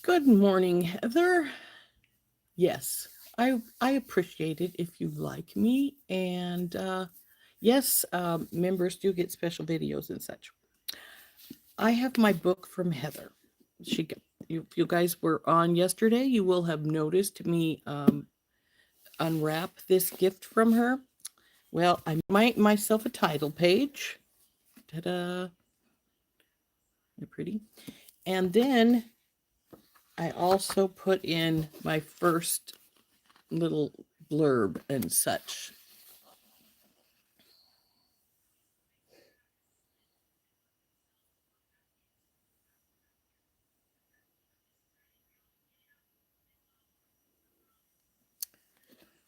Good morning, Heather. Yes, I appreciate it if you like me, and yes, members do get special videos and such. I have my book from Heather. If you guys were on yesterday, you will have noticed me unwrap this gift from her. Well, I made myself a title page. Ta-da! They're pretty. And then I also put in my first little blurb and such.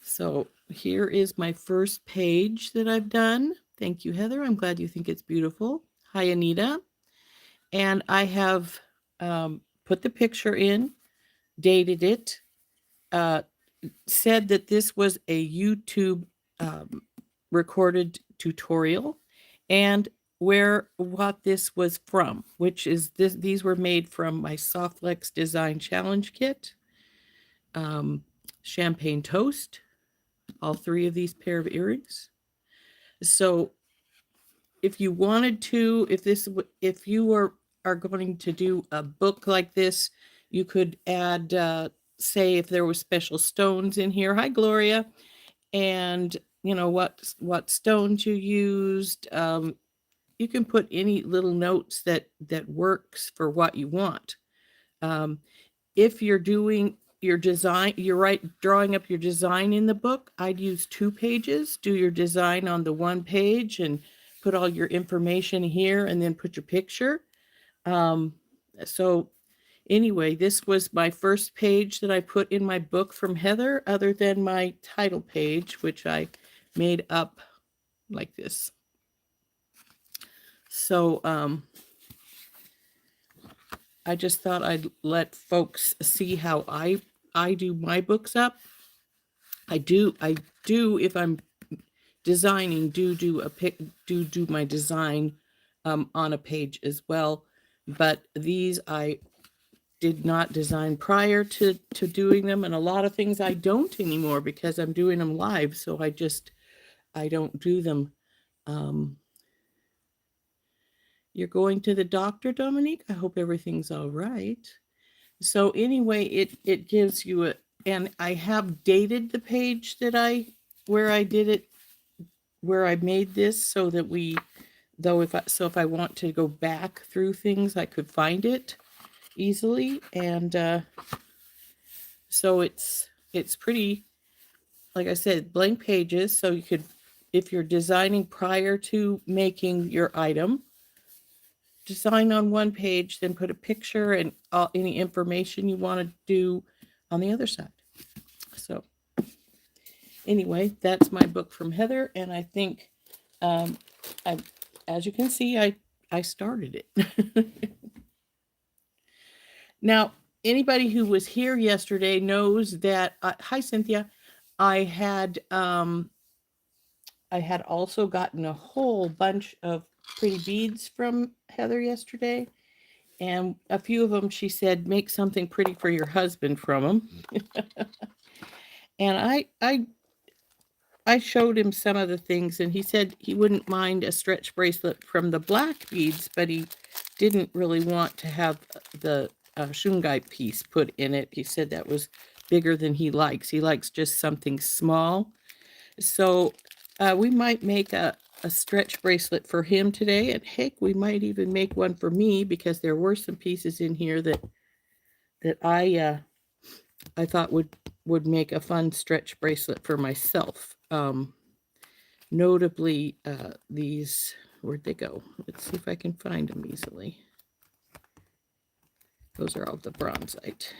So here is my first page that I've done. Thank you, Heather. I'm glad you think it's beautiful. Hi, Anita. And I have put the picture in, dated it, uh, said that this was a YouTube um, recorded tutorial, and what this was from, which is this. These were made from my Softlex Design Challenge Kit, um, champagne toast, all three of these pair of earrings. So if you wanted to, if you are going to do a book like this, you could add, say, if there was special stones in here. Hi, Gloria, and you know what stones you used. You can put any little notes that works for what you want. Um, if you're doing your design, you're right, drawing up your design in the book, I'd use 2 pages. Do your design on the one page and put all your information here and then put your picture. Um, so anyway, this was my first page that I put in my book from Heather, other than my title page, which I made up like this. So I just thought I'd let folks see how I do my books up. I do if I'm designing, do my design on a page as well. But these I did not design prior to doing them, and a lot of things I don't anymore because I'm doing them live. So I don't do them. Um, you're going to the doctor, Dominique? I hope everything's all right. So anyway, it gives you a, and I have dated the page that where I did it, where I made this, so that if I want to go back through things, I could find it easily. And so it's pretty, like I said, blank pages. So you could, if you're designing prior to making your item, design on one page, then put a picture and any information you want to do on the other side. So anyway, that's my book from Heather, and I think, um, I, as you can see, I started it. Now, anybody who was here yesterday knows that. Hi, Cynthia. I had um, I had also gotten a whole bunch of pretty beads from Heather yesterday, and a few of them she said make something pretty for your husband from them. And I showed him some of the things, and he said he wouldn't mind a stretch bracelet from the black beads, but he didn't really want to have the shungite piece put in it. He said that was bigger than he likes. He likes just something small. So we might make a stretch bracelet for him today, and heck, we might even make one for me, because there were some pieces in here that I thought would make a fun stretch bracelet for myself. Notably, these, where'd they go? Let's see if I can find them easily. Those are all the bronzite.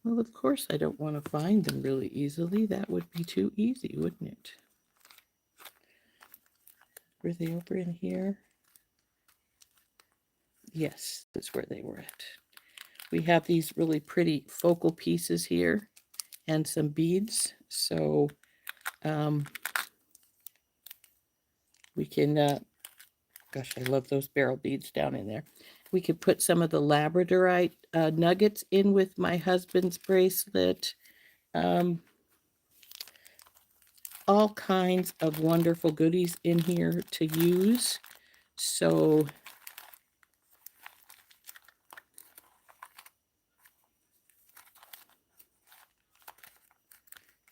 Well, of course, I don't want to find them really easily. That would be too easy, wouldn't it? Were they over in here? Yes, that's where they were at. We have these really pretty focal pieces here and some beads. So we can Gosh, I love those barrel beads down in there. We could put some of the labradorite nuggets in with my husband's bracelet. All kinds of wonderful goodies in here to use. So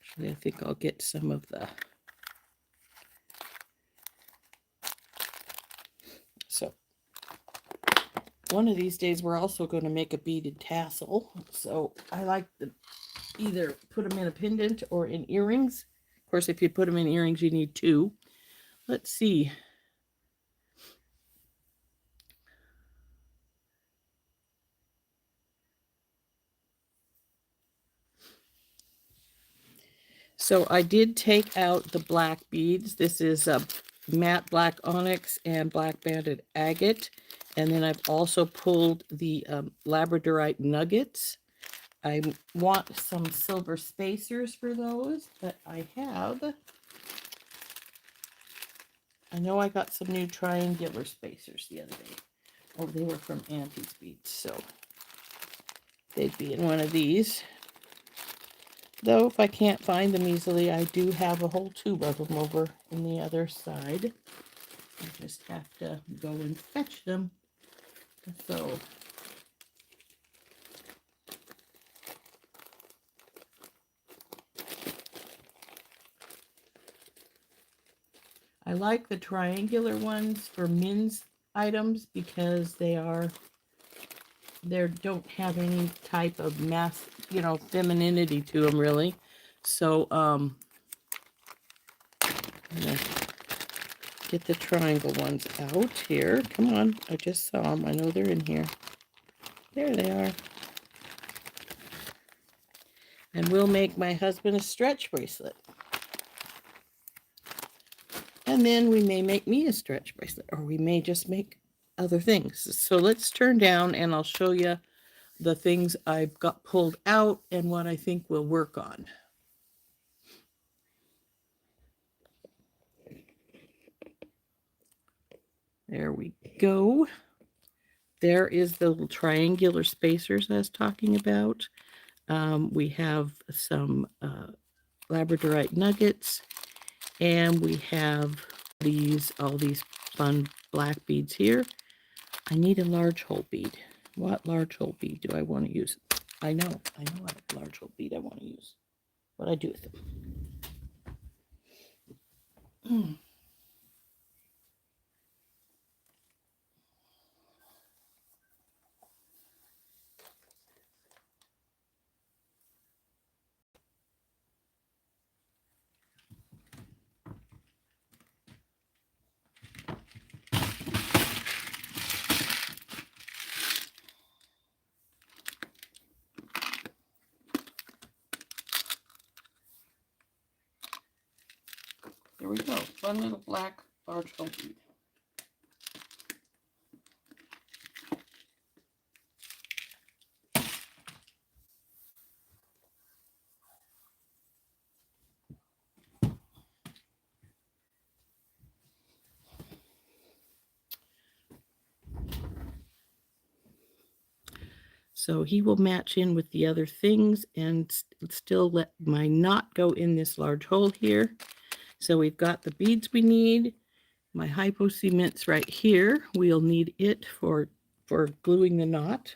actually, I think I'll get some of the... So one of these days, we're also going to make a beaded tassel. So I like to either put them in a pendant or in earrings. Of course, if you put them in earrings, you need two. Let's see. So I did take out the black beads. This is a matte black onyx and black banded agate. And then I've also pulled the labradorite nuggets. I want some silver spacers for those, but I know I got some new triangular spacers the other day. Oh, they were from Auntie's Beads, so they'd be in one of these. Though, if I can't find them easily, I do have a whole tube of them over on the other side. I just have to go and fetch them. So, I like the triangular ones for men's items because they don't have any type of mass, femininity to them really. So, I'm gonna get the triangle ones out here. Come on, I just saw them. I know they're in here. There they are. And we'll make my husband a stretch bracelet. And then we may make me a stretch bracelet, or we may just make other things. So let's turn down and I'll show you the things I've got pulled out and what I think we'll work on. There we go. There is the little triangular spacers I was talking about. We have some labradorite nuggets, and we have all these fun black beads here. I need a large hole bead. What large hole bead do I want to use? I know what large hole bead I want to use. What I do with them. There we go. Fun little black large hole bead. So he will match in with the other things and still let my knot go in this large hole here. So we've got the beads we need. My hypo cement's right here. We'll need it for gluing the knot.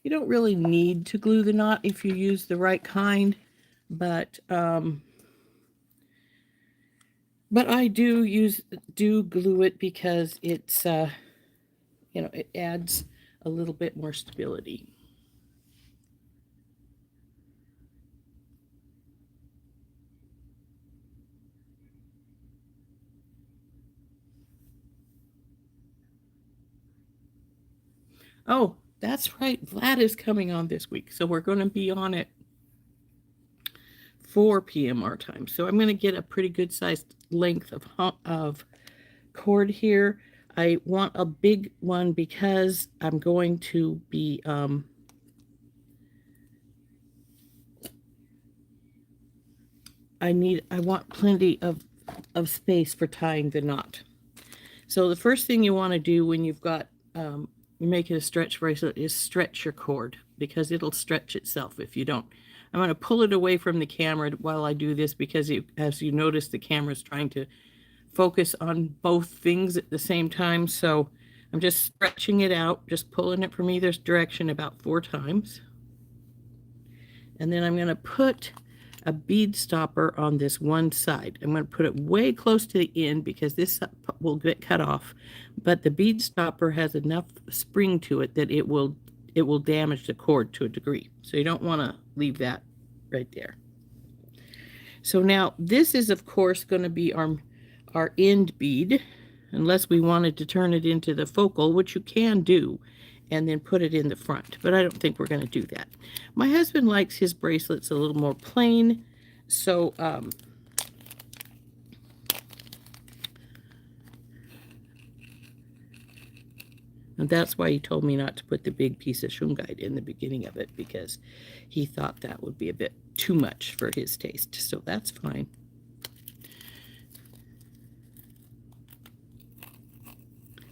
You don't really need to glue the knot if you use the right kind, but I do glue it because it's it adds a little bit more stability. Oh, that's right. Vlad is coming on this week. So we're going to be on at 4 p.m. our time. So I'm going to get a pretty good sized length of cord here. I want a big one because I'm going to be I want plenty of space for tying the knot. So the first thing you want to do when you've got you're making a stretch bracelet is stretch your cord, because it'll stretch itself if you don't. I'm going to pull it away from the camera while I do this, because as you notice, the camera is trying to focus on both things at the same time. So I'm just stretching it out, just pulling it from either direction about 4 times. And then I'm going to put a bead stopper on this one side. I'm going to put it way close to the end because this will get cut off, but the bead stopper has enough spring to it that it will damage the cord to a degree. So you don't want to leave that right there. So now this is of course going to be our end bead, unless we wanted to turn it into the focal, which you can do, and then put it in the front. But I don't think we're going to do that. My husband likes his bracelets a little more plain, so and that's why he told me not to put the big piece of shungite in the beginning of it, because he thought that would be a bit too much for his taste. So that's fine.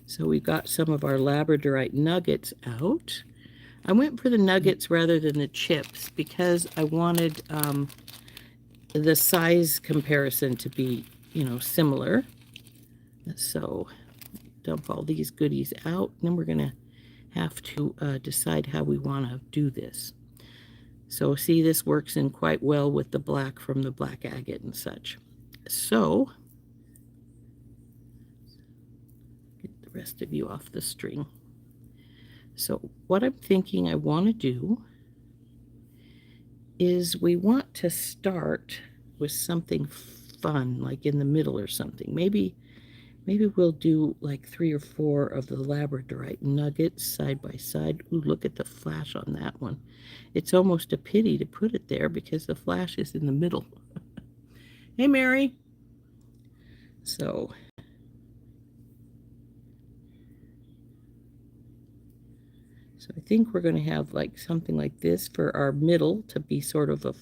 So we've got some of our labradorite nuggets out. I went for the nuggets rather than the chips because I wanted the size comparison to be, similar. So dump all these goodies out, and then we're going to have to decide how we want to do this. So see, this works in quite well with the black from the black agate and such. So get the rest of you off the string. So what I'm thinking I want to do is we want to start with something fun, like in the middle or something. Maybe we'll do like 3 or 4 of the labradorite nuggets side by side. Ooh, look at the flash on that one. It's almost a pity to put it there because the flash is in the middle. Hey, Mary. So I think we're going to have like something like this for our middle to be sort of a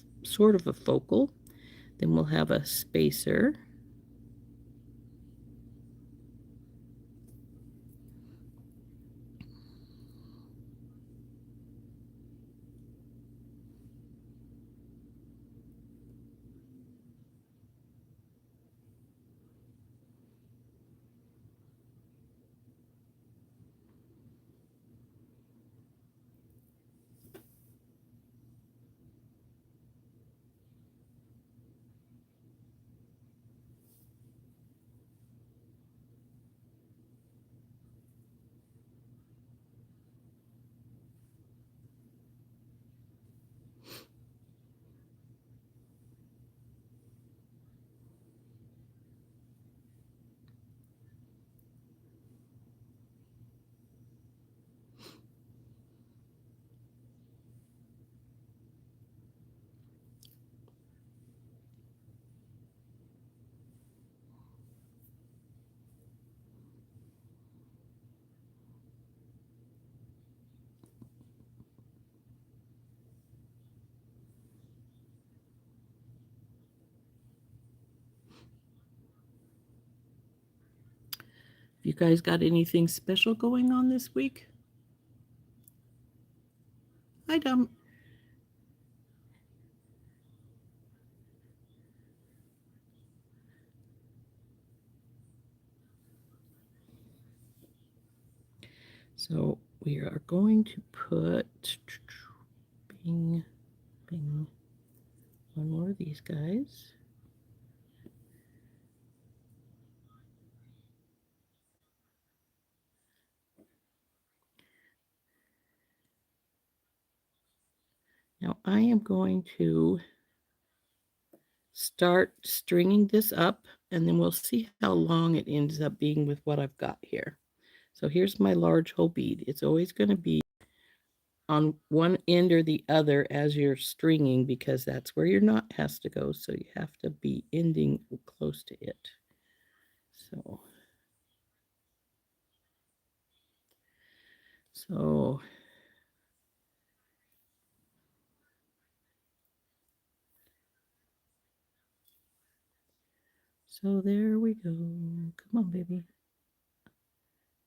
focal. Then we'll have a spacer. You guys got anything special going on this week? Hi, Dom. So we are going to put bing, bing, one more of these guys. Now I am going to start stringing this up, and then we'll see how long it ends up being with what I've got here. So here's my large hole bead. It's always going to be on one end or the other as you're stringing, because that's where your knot has to go. So you have to be ending close to it. So there we go. Come on, baby.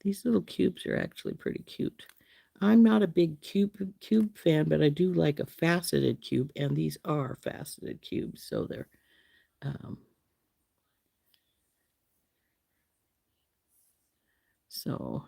These little cubes are actually pretty cute. I'm not a big cube fan, but I do like a faceted cube, and these are faceted cubes, so they're so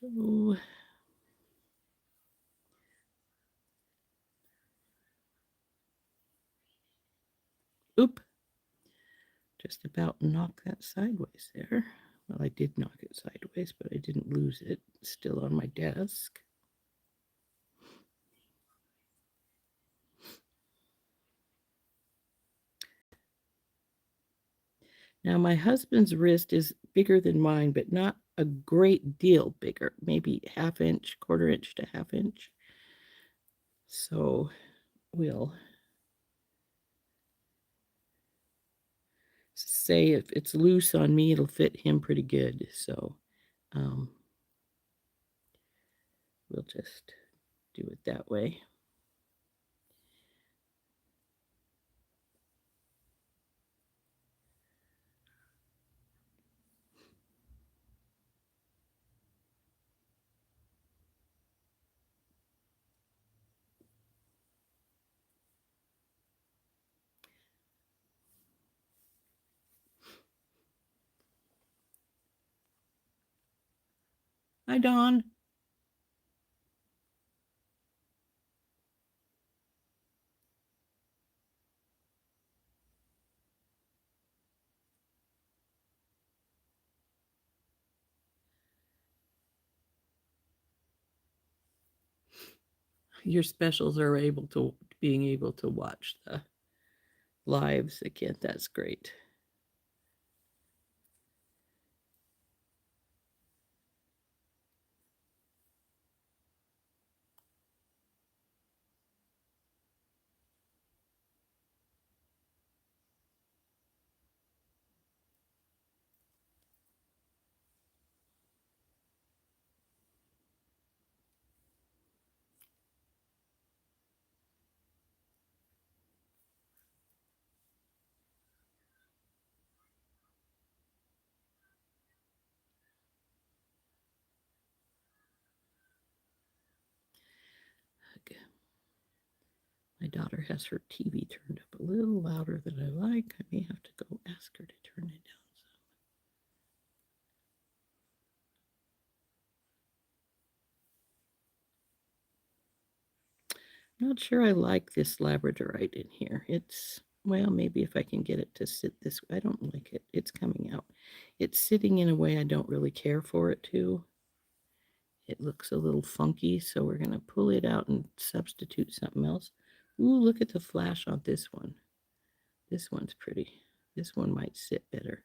so oop, just about knock that sideways there. Well, I did knock it sideways, but I didn't lose it. It's still on my desk. Now, my husband's wrist is bigger than mine, but not a great deal bigger, maybe ½ inch, quarter inch to ½ inch. So we'll say if it's loose on me, it'll fit him pretty good. So we'll just do it that way. Hi, Dawn. Your specials are being able to watch the lives again. That's great. Okay. My daughter has her TV turned up a little louder than I like. I may have to go ask her to turn it down some. Not sure I like this labradorite in here. It's, well, maybe if I can get it to sit this way. I don't like it. It's coming out. It's sitting in a way I don't really care for it to. It looks a little funky, so we're going to pull it out and substitute something else. Ooh, look at the flash on this one. This one's pretty. This one might sit better.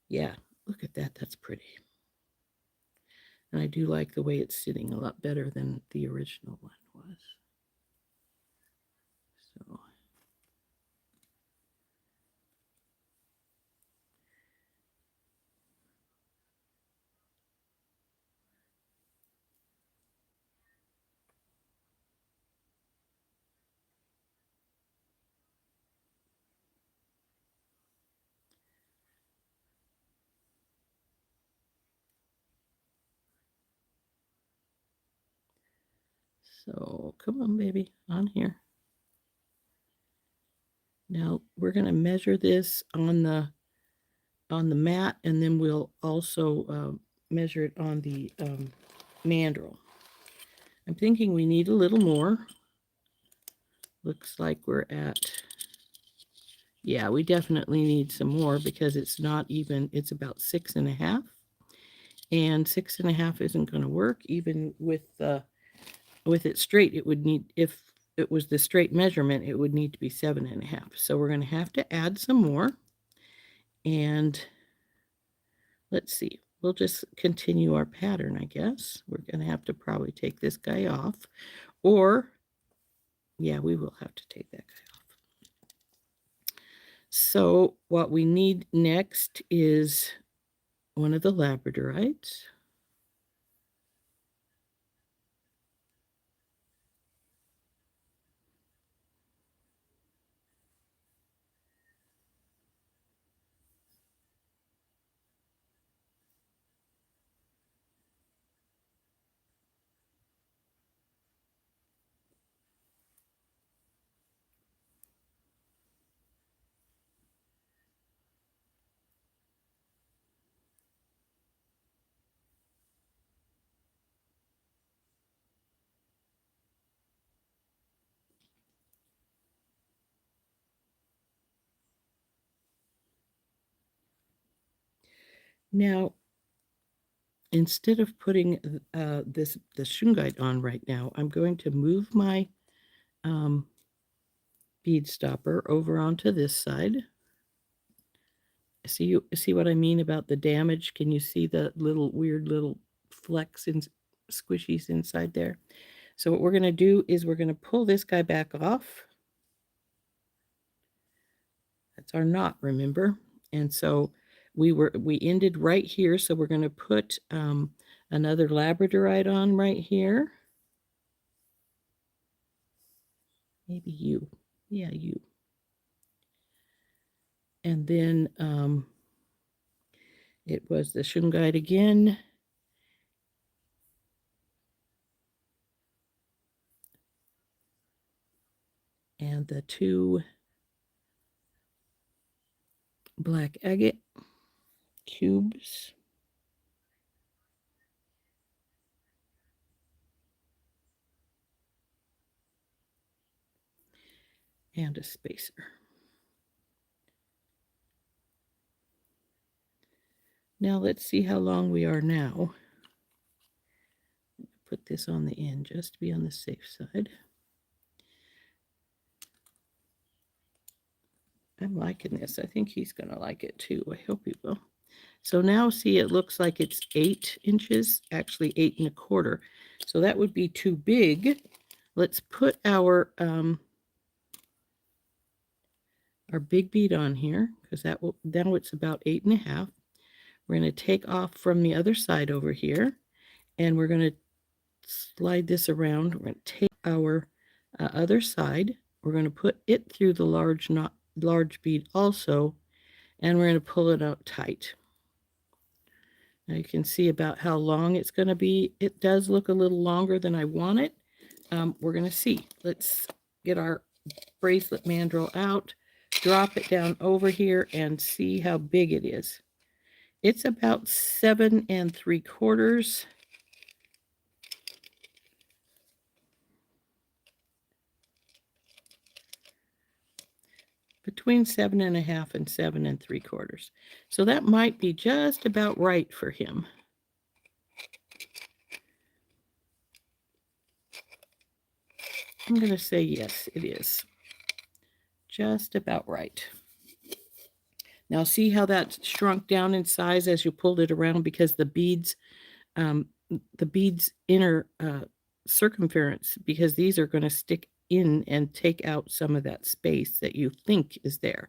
Yeah, look at that. That's pretty. And I do like the way it's sitting a lot better than the original one was. So So come on, baby, on here. Now we're going to measure this on the mat, and then we'll also measure it on the mandrel. I'm thinking we need a little more. Looks like we're at, yeah, we definitely need some more because it's not even, it's about 6.5. And 6.5 isn't going to work even with it straight. It would need, if it was the straight measurement, it would need to be 7.5. So we're going to have to add some more. And let's see, we'll just continue our pattern, I guess. We're going to have to probably take this guy off, or yeah, we will have to take that guy off. So what we need next is one of the labradorites. Now, instead of putting the shungite on right now, I'm going to move my bead stopper over onto this side. See what I mean about the damage? Can you see the weird little flecks and squishies inside there? So what we're going to do is we're going to pull this guy back off. That's our knot, remember? And so we ended right here, so we're going to put another labradorite on right here. Maybe you. Yeah, you. And then it was the shungite again. And the 2 black agate cubes. And a spacer. Now let's see how long we are now. Put this on the end just to be on the safe side. I'm liking this. I think he's going to like it too. I hope he will. So now see, it looks like it's 8 inches, actually 8 1/4. So that would be too big. Let's put our big bead on here, because now it's about 8 1/2. We're going to take off from the other side over here, and we're going to slide this around. We're going to take our other side. We're going to put it through the large bead also, and we're going to pull it out tight. Now you can see about how long it's going to be. It does look a little longer than I want it. We're going to see. Let's get our bracelet mandrel out, drop it down over here, and see how big it is. It's about 7 3/4. Between 7 1/2 and 7 3/4. So that might be just about right for him. I'm going to say yes, it is. Just about right. Now see how that shrunk down in size as you pulled it around, because the beads inner circumference, because these are going to stick in and take out some of that space that you think is there.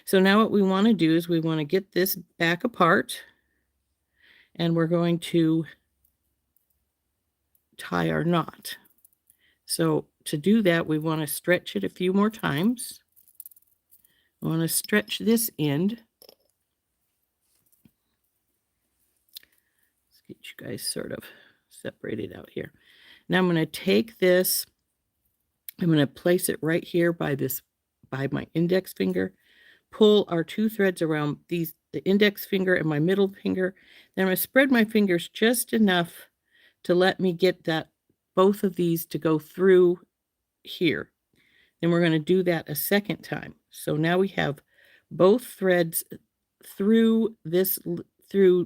So now what we want to do is we want to get this back apart, and we're going to tie our knot. So to do that, we want to stretch it a few more times. I want to stretch this end. Let's get you guys sort of separated out here. Now I'm going to take this, I'm going to place it right here by my index finger, pull our 2 threads around the index finger and my middle finger. Then I'm going to spread my fingers just enough to let me get both of these to go through here. Then we're going to do that a second time. So now we have both threads through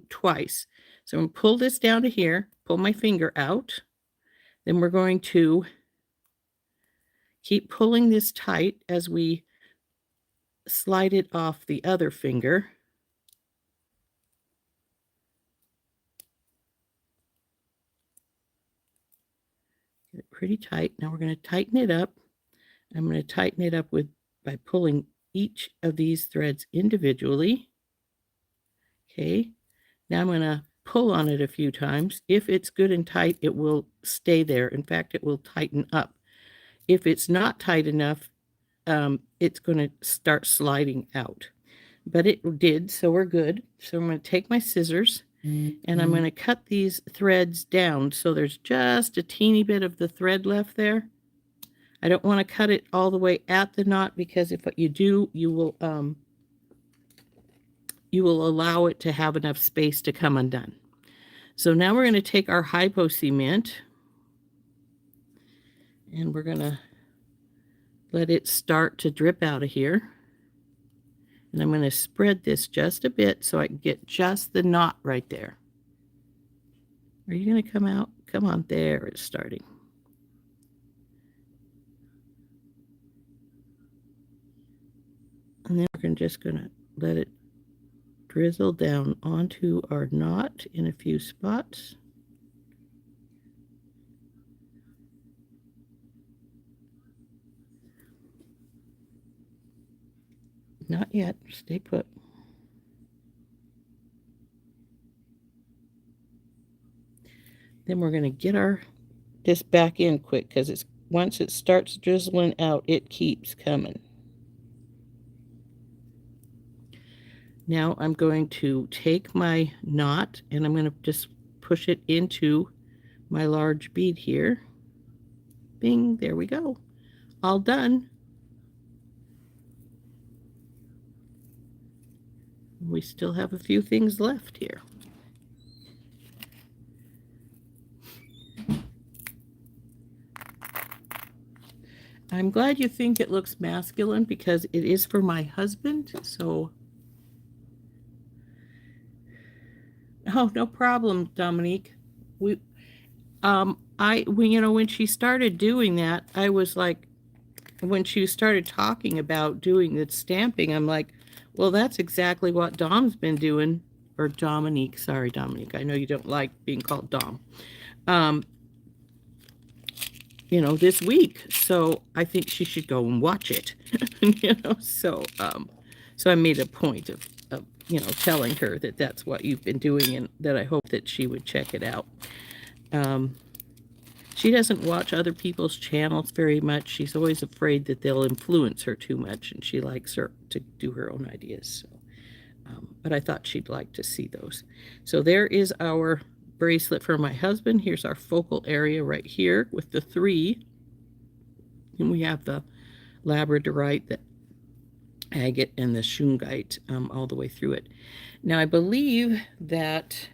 twice. So I'm going to pull this down to here, pull my finger out. Then we're going to keep pulling this tight as we slide it off the other finger. pretty tight. Now we're going to tighten it up. I'm going to tighten it up by pulling each of these threads individually. Okay, now I'm going to pull on it a few times. If it's good and tight, it will stay there. In fact, it will tighten up. If it's not tight enough, it's going to start sliding out. But it did, so we're good. So I'm going to take my scissors and I'm going to cut these threads down so there's just a teeny bit of the thread left there. I don't want to cut it all the way at the knot, because if you do, you will allow it to have enough space to come undone. So now we're going to take our hypo cement and we're going to let it start to drip out of here. And I'm going to spread this just a bit so I can get just the knot right there. Are you going to come out? Come on, there it's starting. And then we're just going to let it drizzle down onto our knot in a few spots. Not yet. Stay put. Then we're going to get this back in quick, because once it starts drizzling out, it keeps coming. Now I'm going to take my knot and I'm going to just push it into my large bead here. Bing, there we go. All done. We still have a few things left here. I'm glad you think it looks masculine, because it is for my husband, so. Oh, no problem, Dominique. When she started doing that, I was like, when she started talking about doing the stamping, I'm like, well, that's exactly what Dom's been doing, or Dominique. Sorry, Dominique. I know you don't like being called Dom. This week. So I think she should go and watch it. So I made a point of telling her that that's what you've been doing, and that I hope that she would check it out. She doesn't watch other people's channels very much. She's always afraid that they'll influence her too much, and she likes her to do her own ideas. So, but I thought she'd like to see those. So there is our bracelet for my husband. Here's our focal area right here with the 3. And we have the labradorite, the agate, and the shungite all the way through it. Now I believe that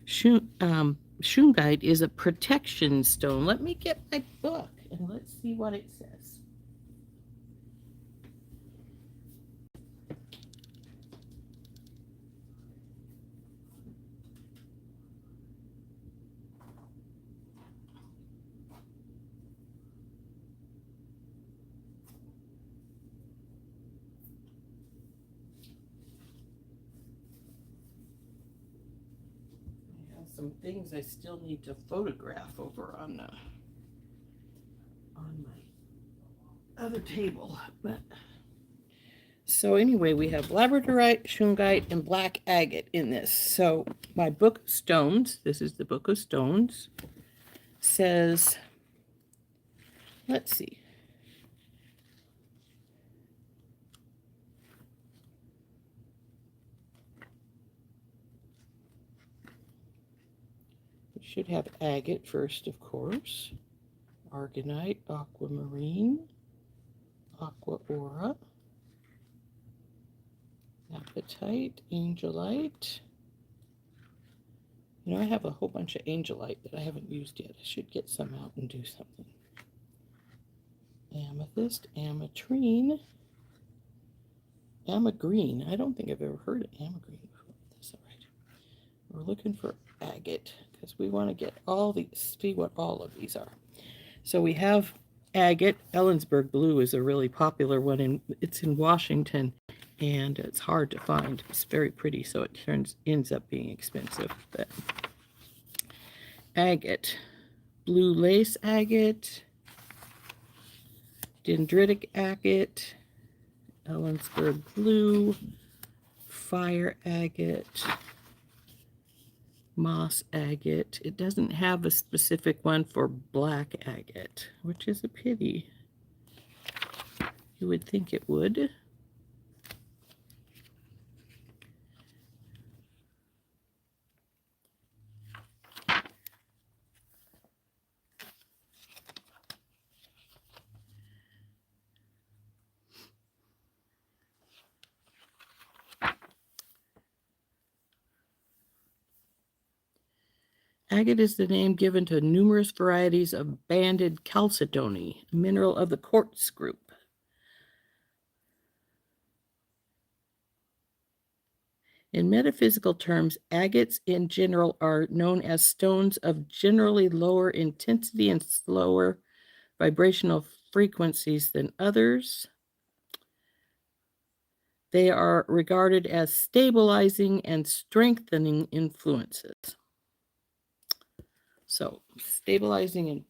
shungite is a protection stone. Let me get my book and let's see what it says. Some things I still need to photograph over on my other table. But so anyway, we have labradorite, shungite, and black agate in this. So my book of stones, this is the book of stones, says, let's see. Should have agate first, of course. Argonite, aquamarine, aqua aura, apatite, angelite. I have a whole bunch of angelite that I haven't used yet. I should get some out and do something. Amethyst, ametrine, amagreen. I don't think I've ever heard of amagreen before. That's all right. We're looking for agate, because we want to get all these, see what all of these are. So we have agate. Ellensburg blue is a really popular one, and it's in Washington, and it's hard to find. It's very pretty, so it ends up being expensive. But agate, blue lace agate, dendritic agate, Ellensburg blue, fire agate, moss agate. It doesn't have a specific one for black agate, which is a pity. You would think it would. Agate is the name given to numerous varieties of banded chalcedony, a mineral of the quartz group. In metaphysical terms, agates in general are known as stones of generally lower intensity and slower vibrational frequencies than others. They are regarded as stabilizing and strengthening influences. So, stabilizing and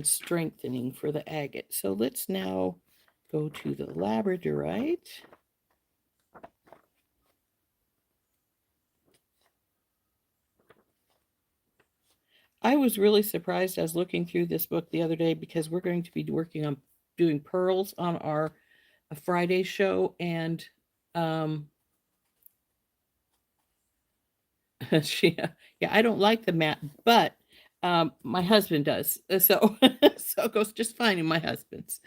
strengthening for the agate. So let's now go to the labradorite. I was really surprised. I was looking through this book the other day because we're going to be working on doing pearls on our Friday show, and yeah, I don't like the matte, but my husband does, so so it goes just fine in my husband's.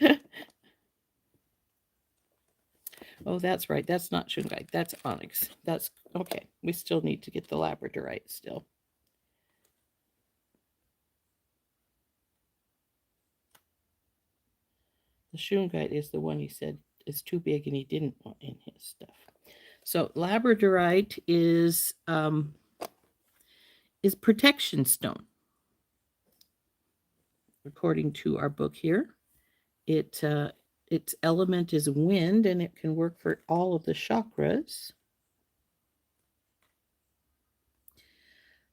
Oh, that's right. That's not shungite. That's onyx. That's okay. We still need to get the labradorite still. The shungite is the one he said is too big and he didn't want in his stuff. So labradorite is protection stone. According to our book here, its element is wind, and it can work for all of the chakras.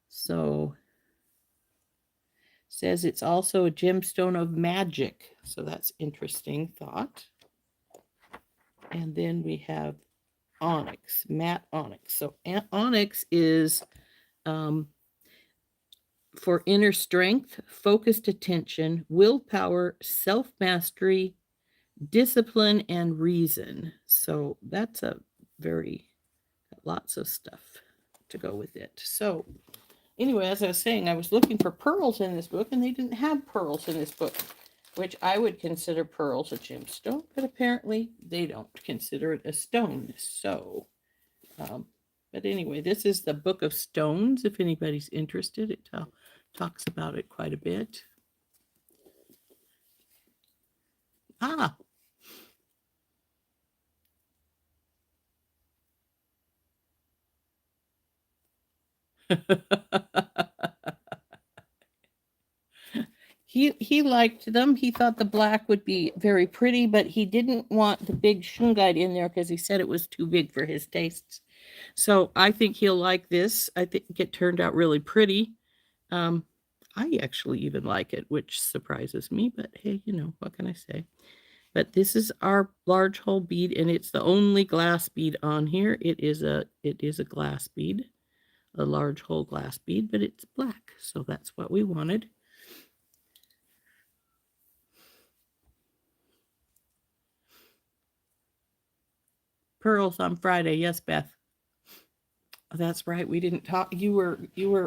So says it's also a gemstone of magic. So that's interesting thought. And then we have onyx, matte onyx. So onyx is for inner strength, focused attention, willpower, self-mastery, discipline, and reason. So that's a very, lots of stuff to go with it. So anyway, as I was saying, I was looking for pearls in this book, and they didn't have pearls in this book, which I would consider pearls a gemstone, but apparently they don't consider it a stone. So, but anyway, this is the Book of Stones. If anybody's interested, it talks about it quite a bit. Ah. He liked them. He thought the black would be very pretty, but he didn't want the big shungite in there because he said it was too big for his tastes. So I think he'll like this. I think it turned out really pretty. I actually even like it, which surprises me, but hey, what can I say? But this is our large hole bead, and it's the only glass bead on here. It is a glass bead, a large hole glass bead, but it's black. So that's what we wanted. Pearls on Friday. Yes, Beth. That's right. We didn't talk. You were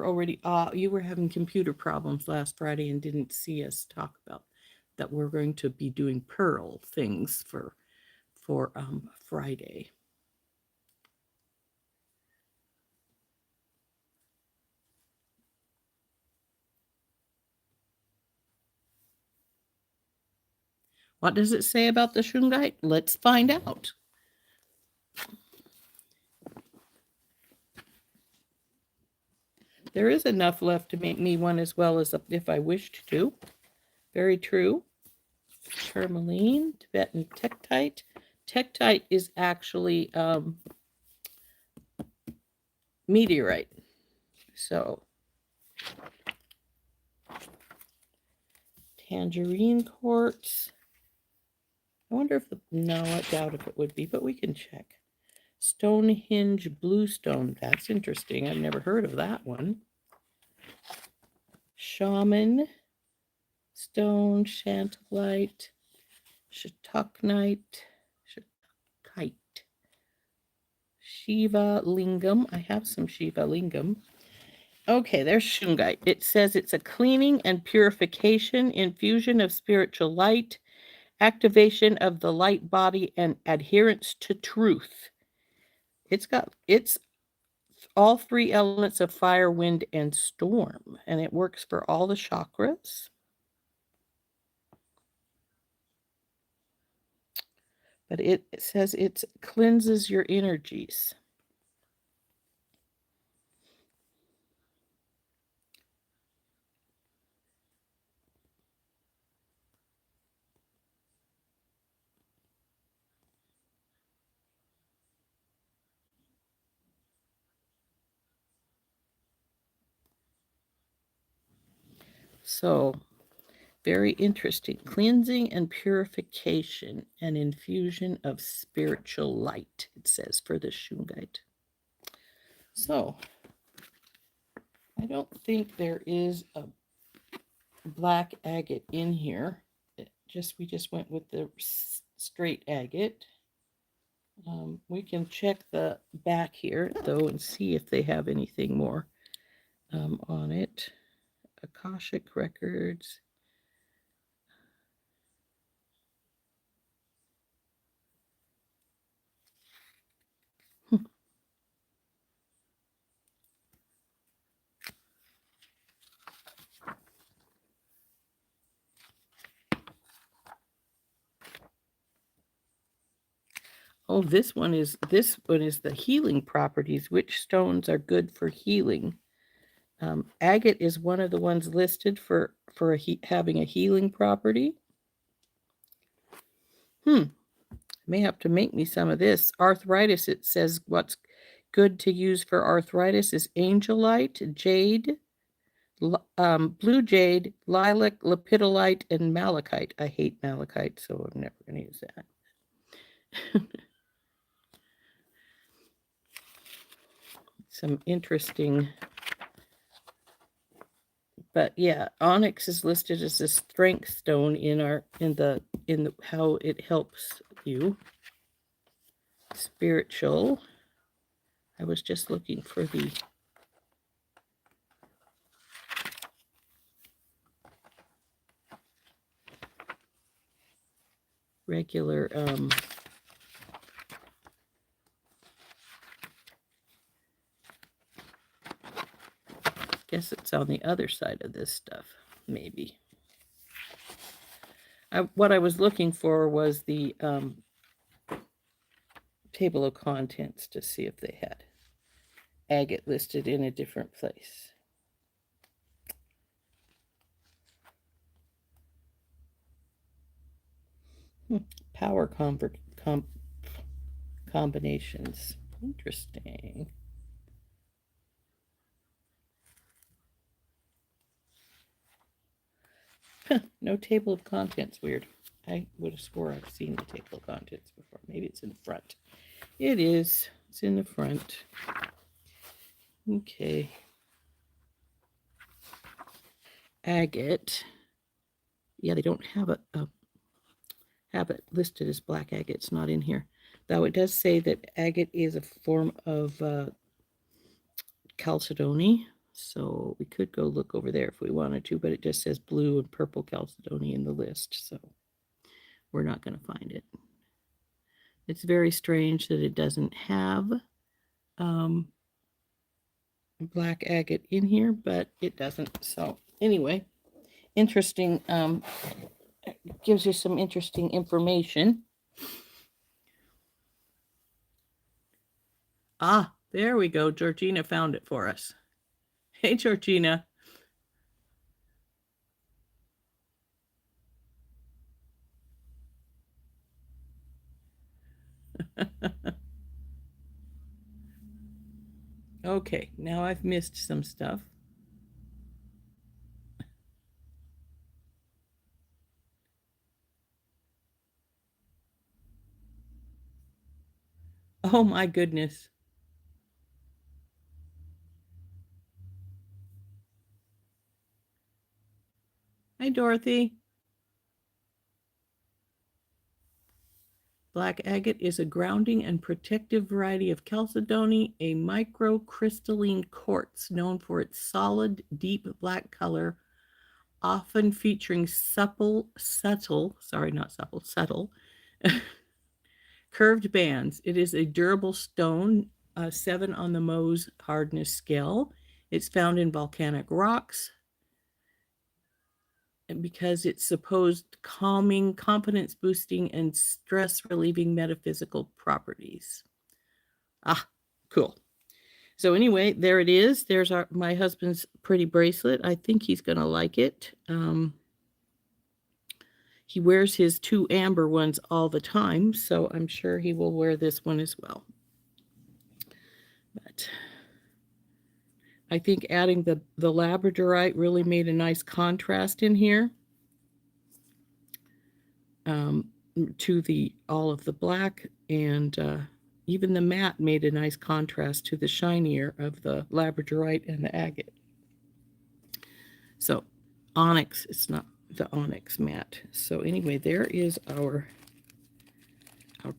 already you were having computer problems last Friday and didn't see us talk about that. We're going to be doing pearl things for Friday. What does it say about the shungite? Let's find out. There is enough left to make me one as well as if I wished to. Very true. Tourmaline, Tibetan Tektite. Tektite is actually meteorite. So, tangerine quartz. I wonder if no, I doubt if it would be, but we can check. Stonehenge bluestone. That's interesting. I've never heard of that one. Shaman stone, Shantalite, Shataknite, Shiva Lingam. I have some Shiva Lingam. Okay, there's Shungite. It says it's a cleaning and purification, infusion of spiritual light, activation of the light body, and adherence to truth. It's all three elements of fire, wind, and storm, and it works for all the chakras. But it says it cleanses your energies. So, very interesting. Cleansing and purification and infusion of spiritual light, it says for the Shungite. So, I don't think there is a black agate in here. We just went with the straight agate. We can check the back here, though, and see if they have anything more on it. Akashic Records. Oh, this one is the healing properties. Which stones are good for healing? Agate is one of the ones listed for having a healing property. May have to make me some of this. Arthritis, it says what's good to use for arthritis is angelite, jade, blue jade, lilac, lepidolite, and malachite. I hate malachite, so I'm never going to use that. Some interesting, but yeah, onyx is listed as a strength stone in the how it helps you. Spiritual. I was just looking for the regular guess it's on the other side of this stuff, maybe. What I was looking for was the table of contents to see if they had agate listed in a different place. Power combinations. Interesting. No table of contents. Weird. I would have swore I've seen the table of contents before. Maybe it's in the front. It is. It's in the front. Okay. Agate. Yeah, they don't have it listed as black agate. It's not in here. Though it does say that agate is a form of chalcedony. So we could go look over there if we wanted to, but it just says blue and purple chalcedony in the list. So we're not going to find it. It's very strange that it doesn't have black agate in here, but it doesn't. So anyway, interesting. Gives you some interesting information. Ah, there we go. Georgina found it for us. Hey, Georgina. Okay, now I've missed some stuff. Oh my goodness. Hi, Dorothy. Black agate is a grounding and protective variety of chalcedony, a microcrystalline quartz known for its solid, deep black color, often featuring subtle, curved bands. It is a durable stone, 7 on the Mohs hardness scale. It's found in volcanic rocks, because it's supposed calming, confidence boosting, and stress relieving metaphysical properties. Ah, cool. So anyway, there it is. There's my husband's pretty bracelet. I think he's going to like it. He wears his 2 amber ones all the time, so I'm sure he will wear this one as well. But I think adding the labradorite really made a nice contrast in here. To all of the black, and even the matte made a nice contrast to the shinier of the labradorite and the agate. So onyx, it's not the onyx matte. So anyway, there is our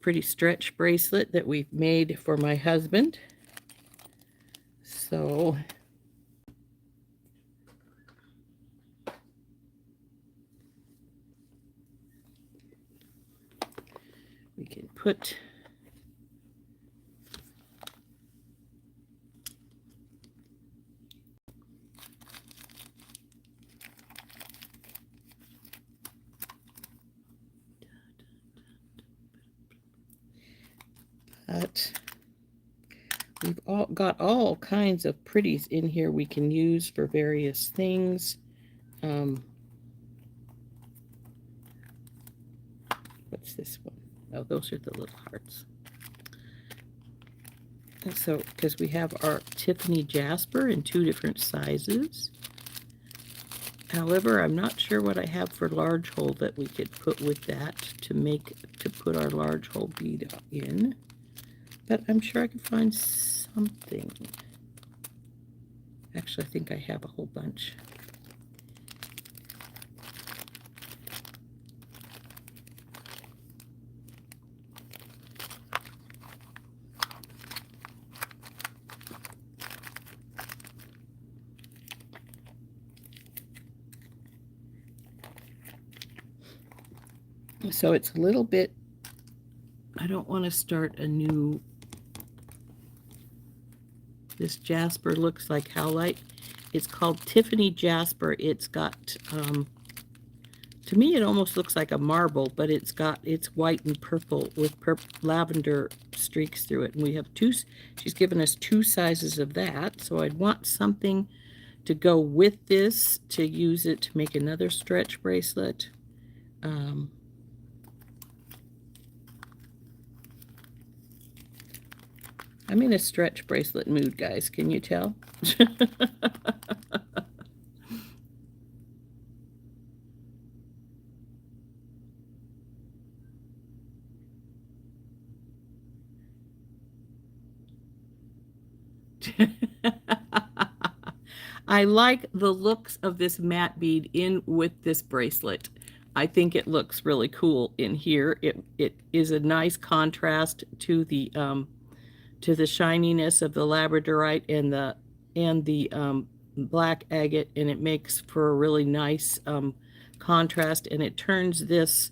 pretty stretch bracelet that we've made for my husband. So we can put that. We've got all kinds of pretties in here we can use for various things. What's this one? Oh, those are the little hearts. And so, because we have our Tiffany Jasper in 2 different sizes. However, I'm not sure what I have for large hole that we could put with that to put our large hole bead in. But I'm sure I could find something. Actually, I think I have a whole bunch. So it's a little bit, I don't want to start a new, this Jasper looks like howlite. It's called Tiffany Jasper. It's got, to me it almost looks like a marble, but it's white and purple with lavender streaks through it. And we have she's given us 2 sizes of that. So I'd want something to go with this to use it to make another stretch bracelet. I'm in a stretch bracelet mood, guys. Can you tell? I like the looks of this matte bead in with this bracelet. I think it looks really cool in here. It is a nice contrast to the shininess of the labradorite and the black agate, and it makes for a really nice contrast, and it turns this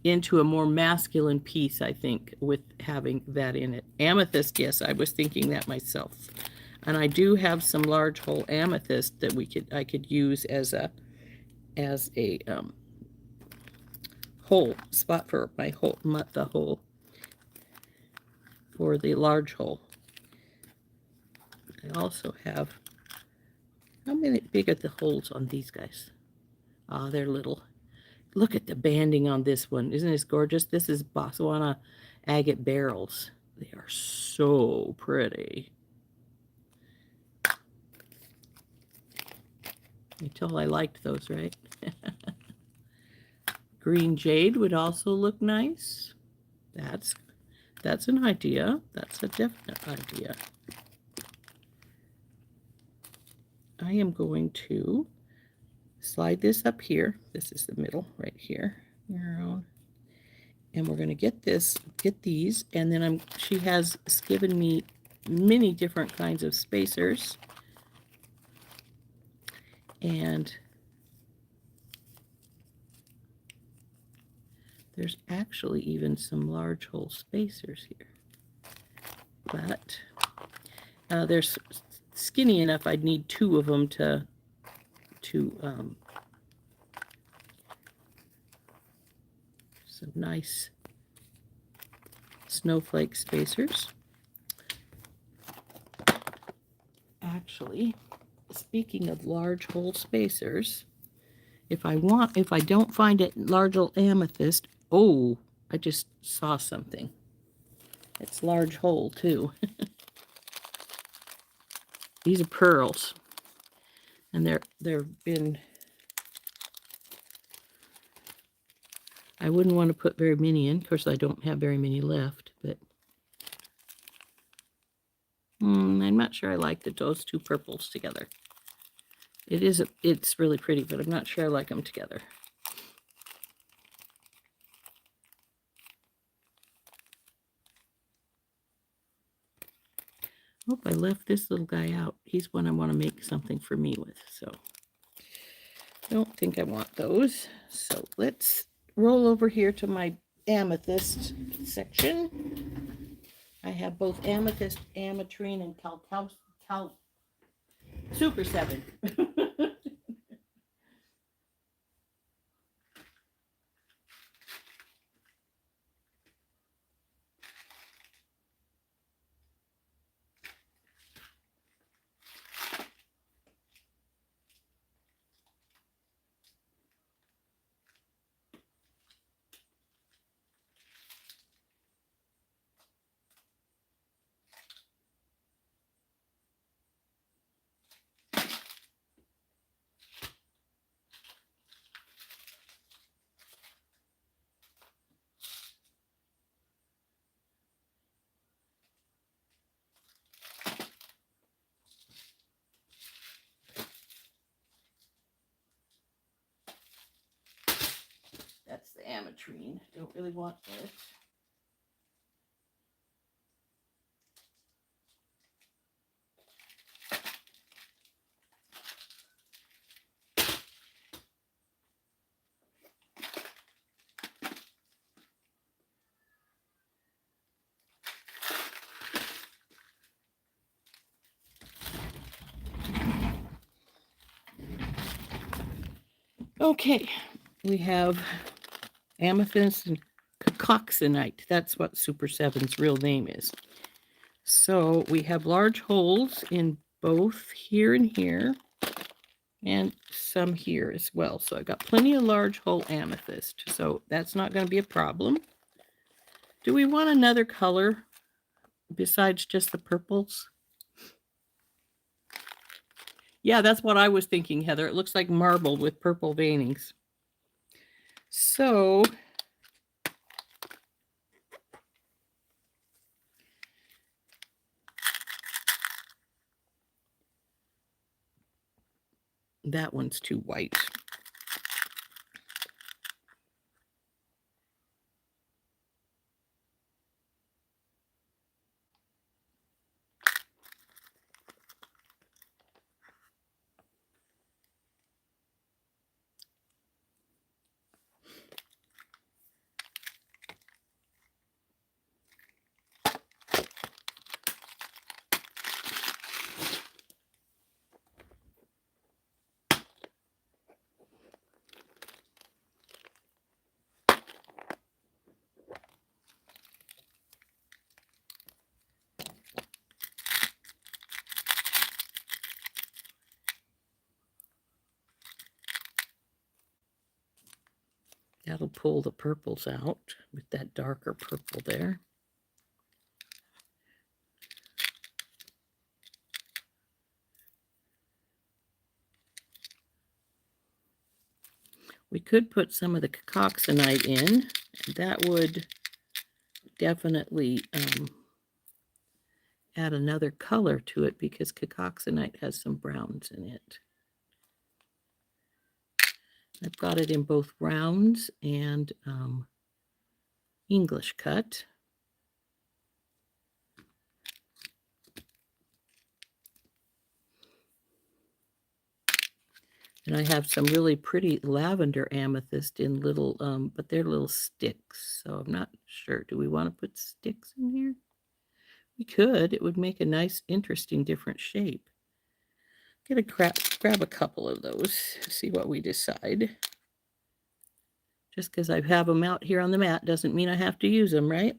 into a more masculine piece, I think, with having that in it. Amethyst, yes, I was thinking that myself. And I do have some large hole amethyst that I could use as a hole spot for my hole, the hole for the large hole. I also have How many big are the holes on these guys? Ah, they're little. Look at the banding on this one. Isn't this gorgeous? This is Botswana agate barrels. They are so pretty. You tell I liked those, right? Green jade would also look nice. That's an idea. That's a definite idea. I am going to slide this up here. This is the middle right here. And we're going to get these, and then she has given me many different kinds of spacers. And there's actually even some large hole spacers here. But they're skinny enough I'd need 2 of them to some nice snowflake spacers. Actually, speaking of large hole spacers, if I don't find it large hole amethyst, oh, I just saw something. It's large hole too. These are pearls, and they've been. I wouldn't want to put very many in. Of course, I don't have very many left, but I'm not sure I like those 2 purples together. It's really pretty, but I'm not sure I like them together. Oh, I left this little guy out. He's one I want to make something for me with, so I don't think I want those. So let's roll over here to my amethyst section. I have both amethyst, ametrine, and Super 7. That's the ametrine. Don't really want this. Okay, we have amethyst and cacoxenite. That's what Super 7's real name is. So we have large holes in both here and here, and some here as well. So I've got plenty of large hole amethyst, so that's not going to be a problem. Do we want another color besides just the purples? Yeah, that's what I was thinking, Heather. It looks like marble with purple veinings. So that one's too white. That'll pull the purples out with that darker purple there. We could put some of the cacoxenite in, and that would definitely add another color to it because cacoxenite has some browns in it. I've got it in both rounds and English cut. And I have some really pretty lavender amethyst in little, but they're little sticks. So I'm not sure. Do we want to put sticks in here? We could. It would make a nice, interesting, different shape. Get grab a couple of those, see what we decide. Just because I have them out here on the mat doesn't mean I have to use them, right?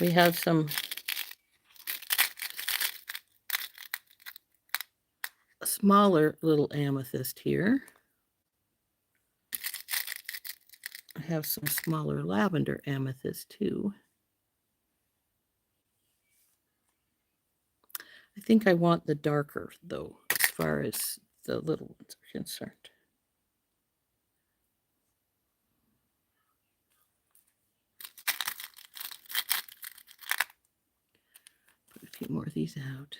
We have some smaller little amethyst here. I have some smaller lavender amethyst too. I think I want the darker though, as far as the little ones are concerned. Put a few more of these out.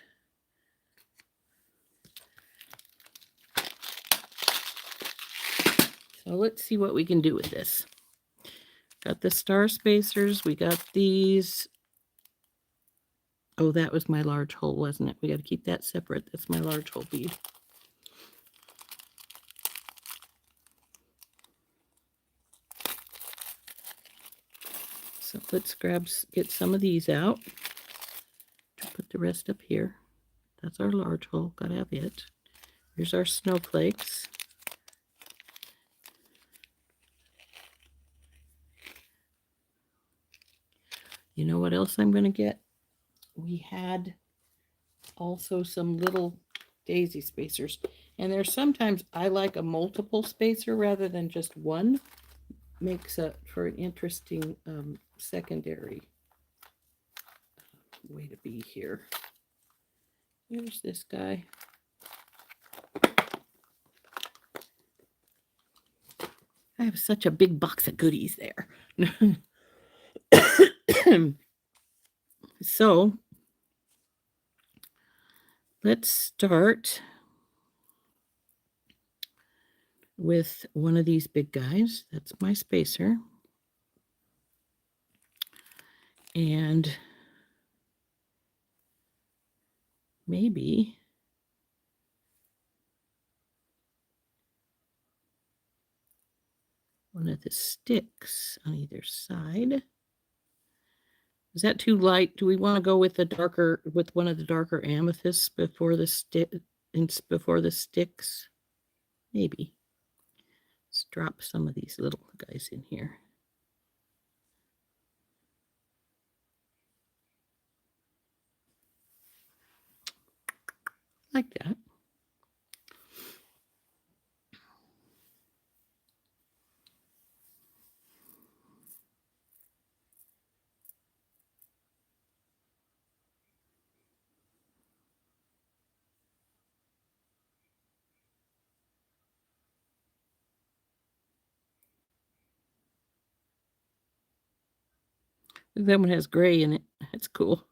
So let's see what we can do with this. Got the star spacers. We got these. Oh, that was my large hole, wasn't it? We got to keep that separate. That's my large hole bead. So let's get some of these out. Put the rest up here. That's our large hole. Got to have it. Here's our snowflakes. You know what else I'm going to get? We had also some little daisy spacers. And there's sometimes I like a multiple spacer rather than just one. Makes for an interesting secondary way to be here. Here's this guy. I have such a big box of goodies there. So let's start with one of these big guys. That's my spacer. And maybe one of the sticks on either side. Is that too light? Do we want to go with one of the darker amethysts before the sticks? Maybe. Let's drop some of these little guys in here. Like that. That one has gray in it. That's cool.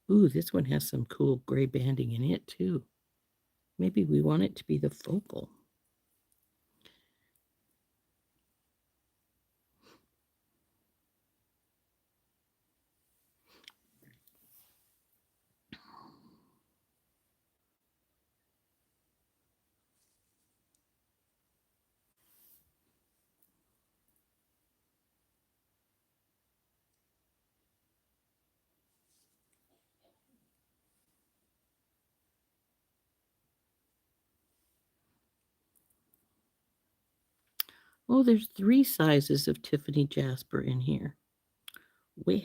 Ooh, this one has some cool gray banding in it too. Maybe we want it to be the focal. Oh, there's 3 sizes of Tiffany Jasper in here. Well,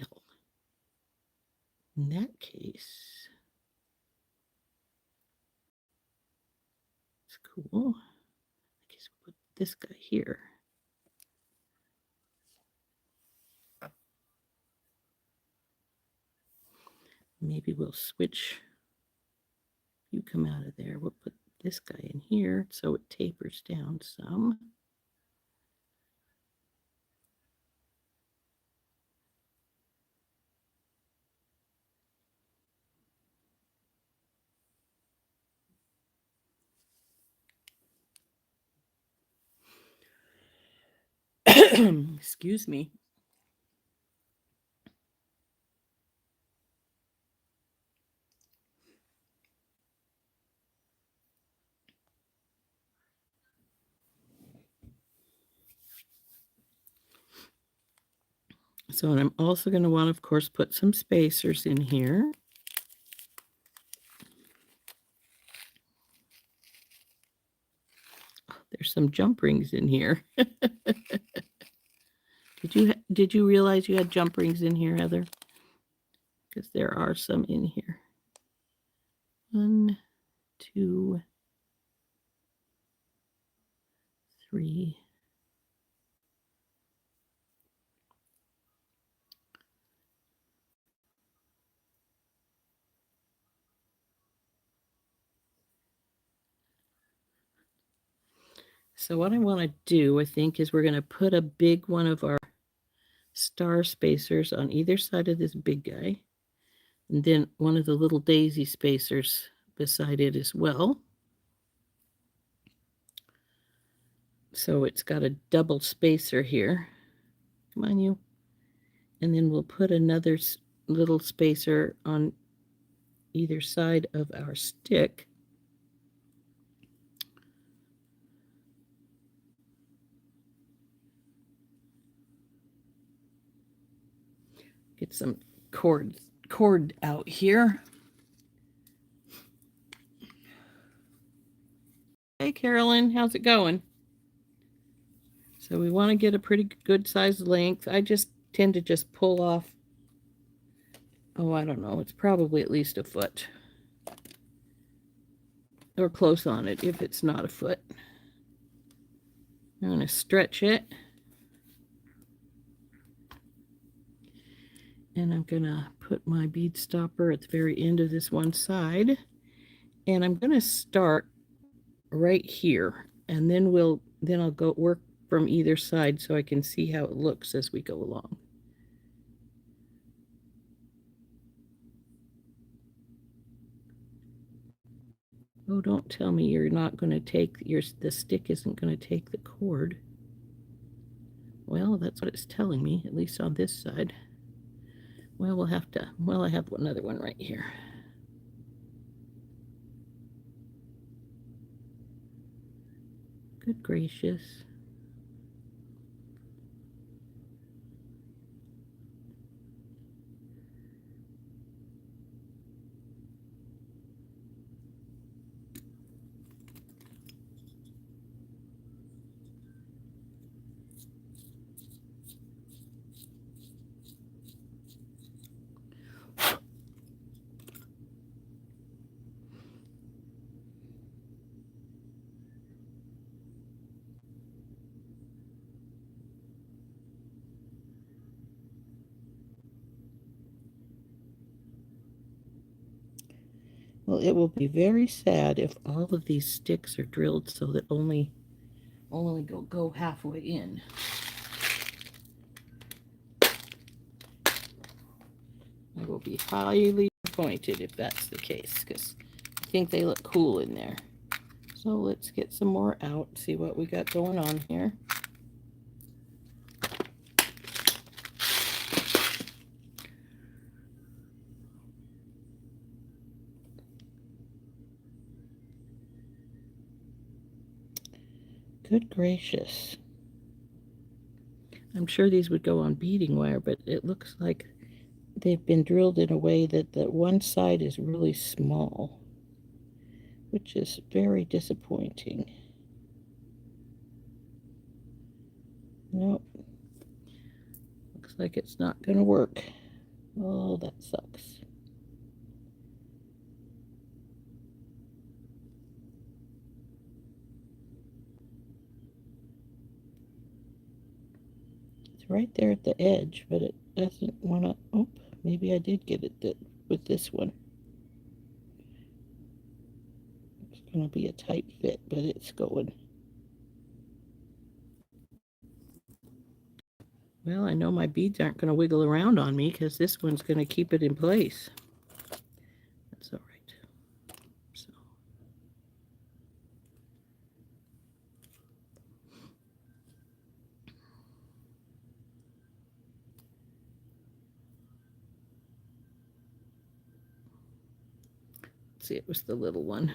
in that case, it's cool. I guess we'll put this guy here. Maybe we'll switch. You come out of there. We'll put this guy in here so it tapers down some. Excuse me. So, and I'm also going to want, of course, put some spacers in here. There's some jump rings in here. Did you realize you had jump rings in here, Heather? Because there are some in here. 1, 2, 3. So what I want to do, I think, is we're going to put a big one of our star spacers on either side of this big guy, and then one of the little daisy spacers beside it as well. So it's got a double spacer here. Come on, you. And then we'll put another little spacer on either side of our stick. Get some cord out here. Hey, Carolyn, how's it going? So we want to get a pretty good size length. I just tend to just pull off, oh, I don't know, it's probably at least a foot. Or close on it if it's not a foot. I'm going to stretch it. And I'm going to put my bead stopper at the very end of this one side. And I'm going to start right here. And then I'll go work from either side so I can see how it looks as we go along. Oh, don't tell me you're not going to take the stick isn't going to take the cord. Well, that's what it's telling me, at least on this side. Well, I have another one right here. Good gracious. Well, it will be very sad if all of these sticks are drilled so that only go halfway in. I will be highly disappointed if that's the case, because I think they look cool in there. So let's get some more out, see what we got going on here. Good gracious. I'm sure these would go on beading wire, but it looks like they've been drilled in a way that the one side is really small, which is very disappointing. Nope. Looks like it's not going to work. Oh, that sucks. It's right there at the edge, but it doesn't want to. Oh, maybe I did get it with this one. It's going to be a tight fit, but it's going. Well, I know my beads aren't going to wiggle around on me because this one's going to keep it in place. That's all right. So. Let's see, it was the little one.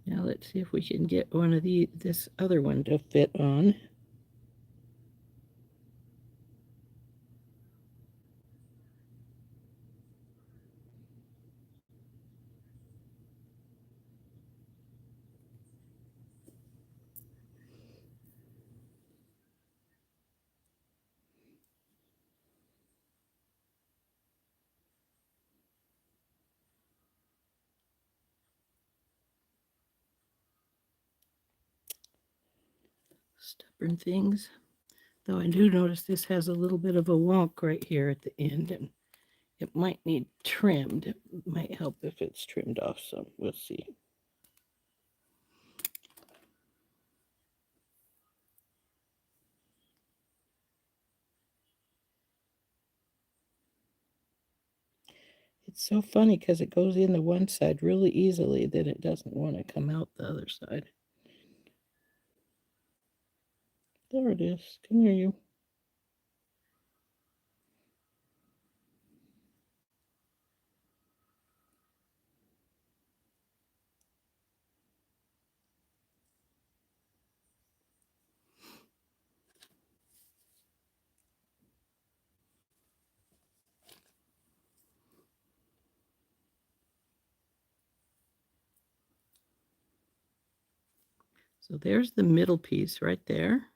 Now let's see if we can get one of this other one to fit on. Stubborn things. Though I do notice this has a little bit of a wonk right here at the end, and it might need trimmed. It might help if it's trimmed off some. We'll see. It's so funny because it goes in the one side really easily that it doesn't want to come out the other side. There it is. Come here, you. So there's the middle piece right there.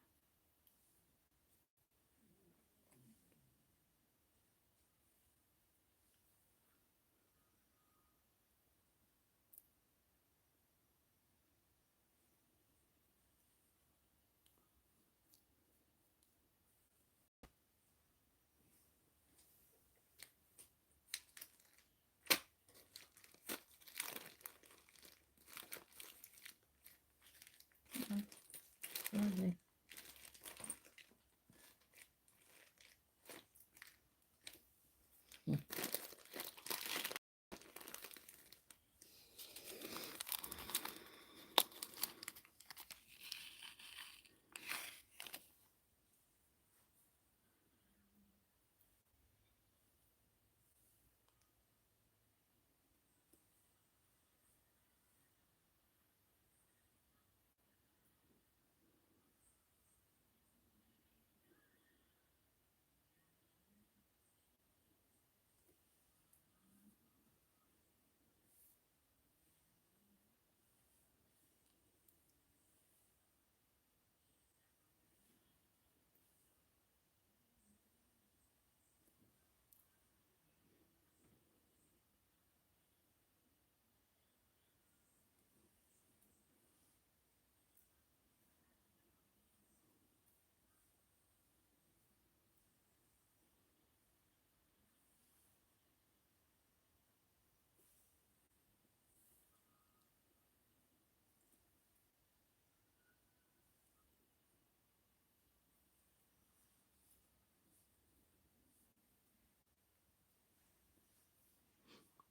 Okay.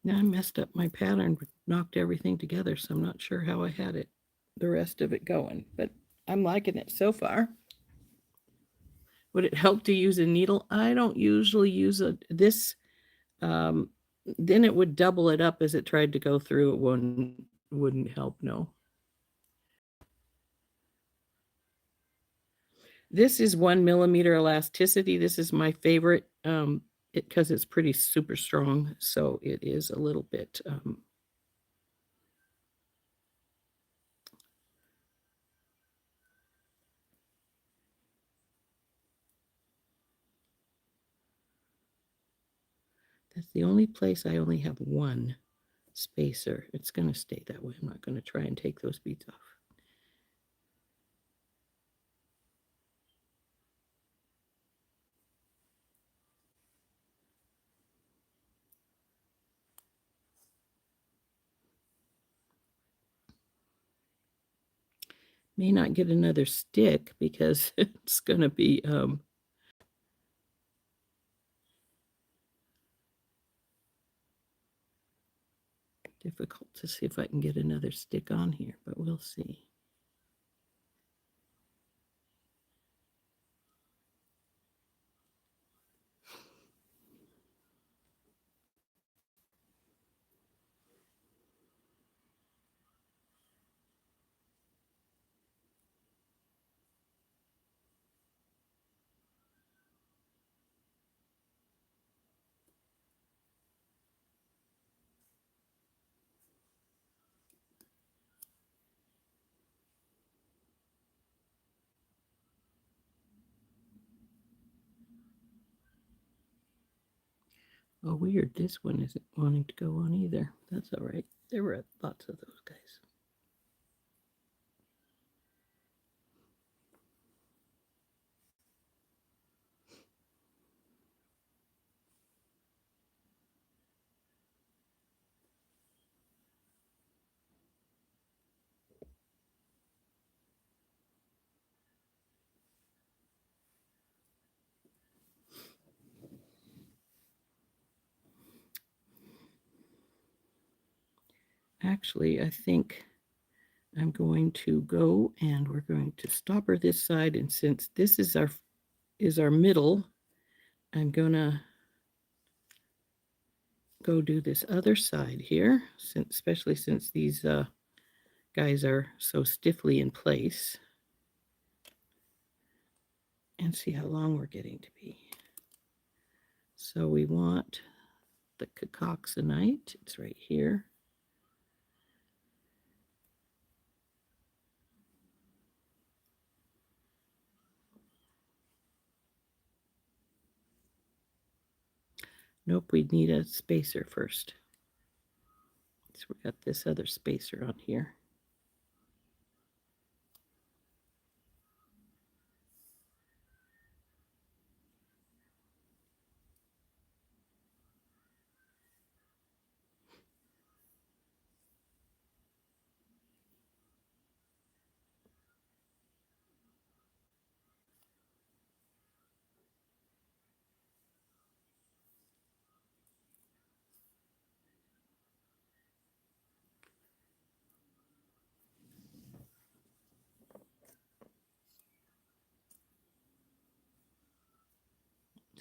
Now I messed up my pattern, knocked everything together, so I'm not sure how I had it, the rest of it going, but I'm liking it so far. Would it help to use a needle? I don't usually use this. Then it would double it up as it tried to go through. It wouldn't help. No. This is 1 millimeter elasticity. This is my favorite because it's pretty super strong. So it is a little bit that's the only place I only have one spacer. It's going to stay that way. I'm not going to try and take those beads off. May not get another stick because it's going to be difficult to see if I can get another stick on here, but we'll see. Oh, weird. This one isn't wanting to go on either. That's all right. There were lots of those guys. Actually, I think I'm going to go and we're going to stop her this side. And since this is our middle, I'm gonna go do this other side here, especially since these guys are so stiffly in place, and see how long we're getting to be. So we want the Cacoxenite. It's right here. Nope, we need a spacer first. So we got this other spacer on here.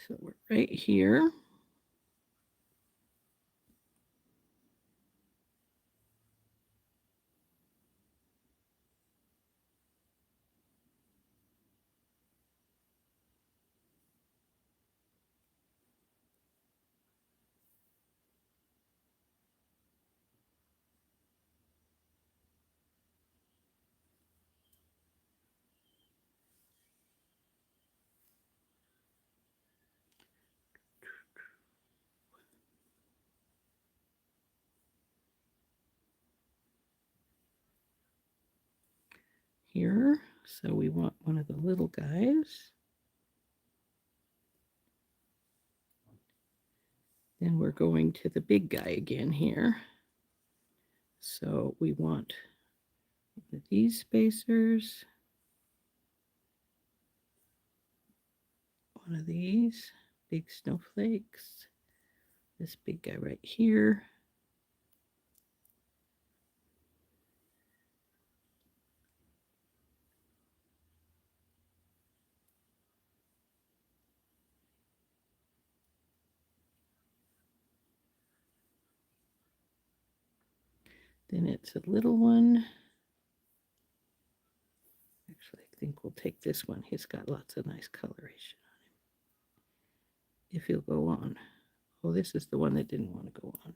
So we're right here. Here. So we want one of the little guys. Then we're going to the big guy again here. So we want these spacers, one of these big snowflakes, this big guy right here, Then it's a little one. Actually, I think we'll take this one. He's got lots of nice coloration on him. If he'll go on. Oh, this is the one that didn't want to go on.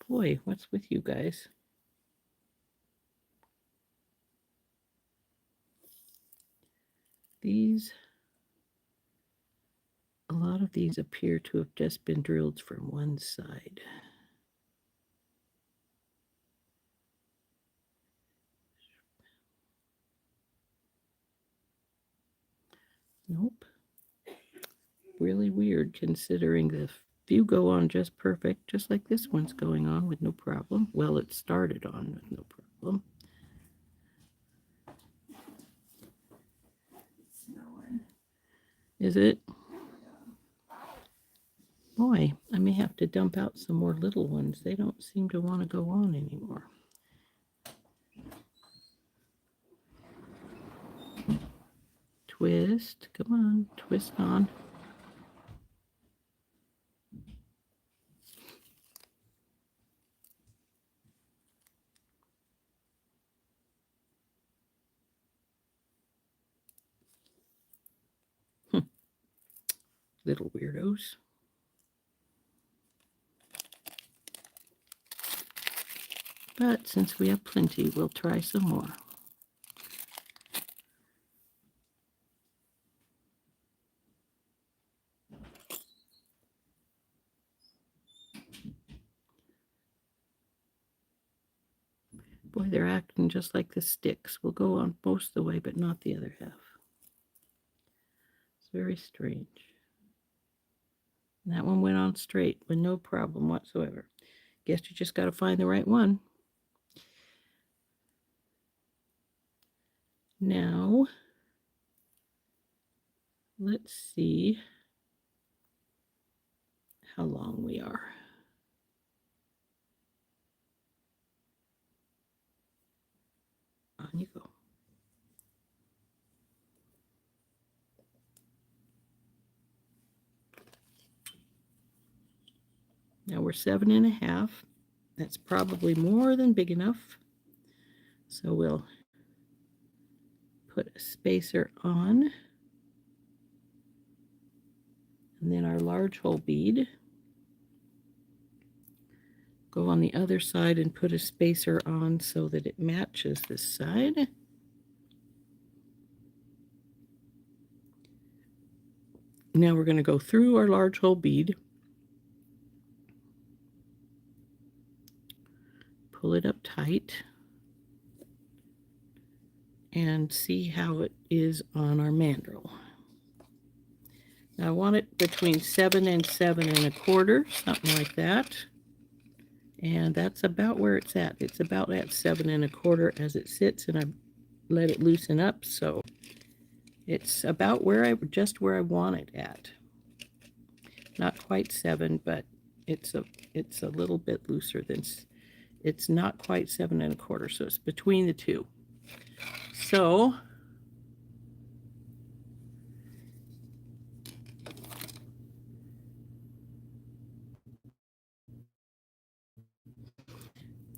Boy, what's with you guys? A lot of these appear to have just been drilled from one side. Nope. Really weird considering the few go on just perfect, just like this one's going on with no problem. Well, it started on with no problem. Is it? Boy, I may have to dump out some more little ones. They don't seem to want to go on anymore. Twist. Come on, twist on. Little weirdos. But since we have plenty, we'll try some more. Boy, they're acting just like the sticks. We'll go on most of the way, but not the other half. It's very strange. And that one went on straight with no problem whatsoever. Guess you just got to find the right one. Now, let's see how long we are. On you go. Now we're 7.5. That's probably more than big enough. So we'll put a spacer on. And then our large hole bead. Go on the other side and put a spacer on so that it matches this side. Now we're going to go through our large hole bead. Pull it up tight. And see how it is on our mandrel. Now I want it between 7 and 7.25, something like that. And that's about where it's at. It's about at 7.25 as it sits, and I let it loosen up, so it's about where I want it at. Not quite 7, but it's a little bit looser than. It's not quite 7.25, so it's between the two. So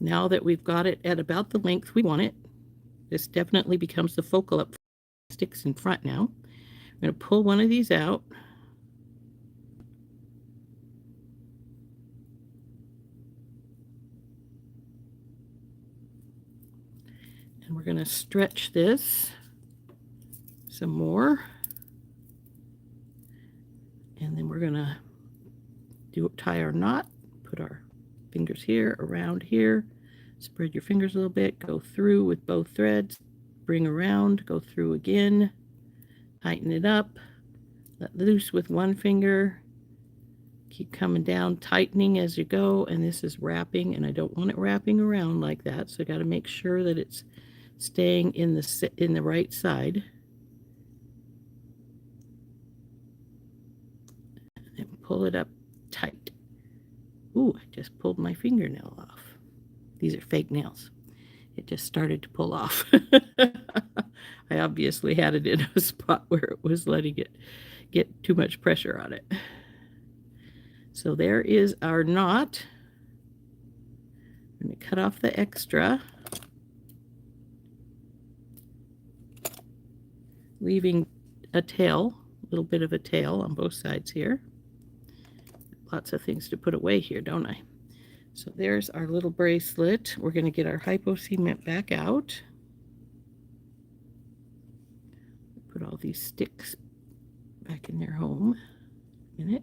now that we've got it at about the length we want it, this definitely becomes the focal up. Sticks in front now. I'm going to pull one of these out. And we're going to stretch this some more. And then we're going to tie our knot, put our fingers here, around here, spread your fingers a little bit, go through with both threads, bring around, go through again, tighten it up, let loose with one finger, keep coming down, tightening as you go, and this is wrapping, and I don't want it wrapping around like that, so I got to make sure that it's staying in the right side. And pull it up tight. Ooh, I just pulled my fingernail off. These are fake nails. it just started to pull off. I obviously had it in a spot where it was letting it get too much pressure on it. So there is our knot. I'm going to cut off the extra, leaving a tail, a little bit of a tail on both sides here. Lots of things to put away here, don't I? So there's our little bracelet. We're going to get our hypo cement back out. Put all these sticks back in their home in it.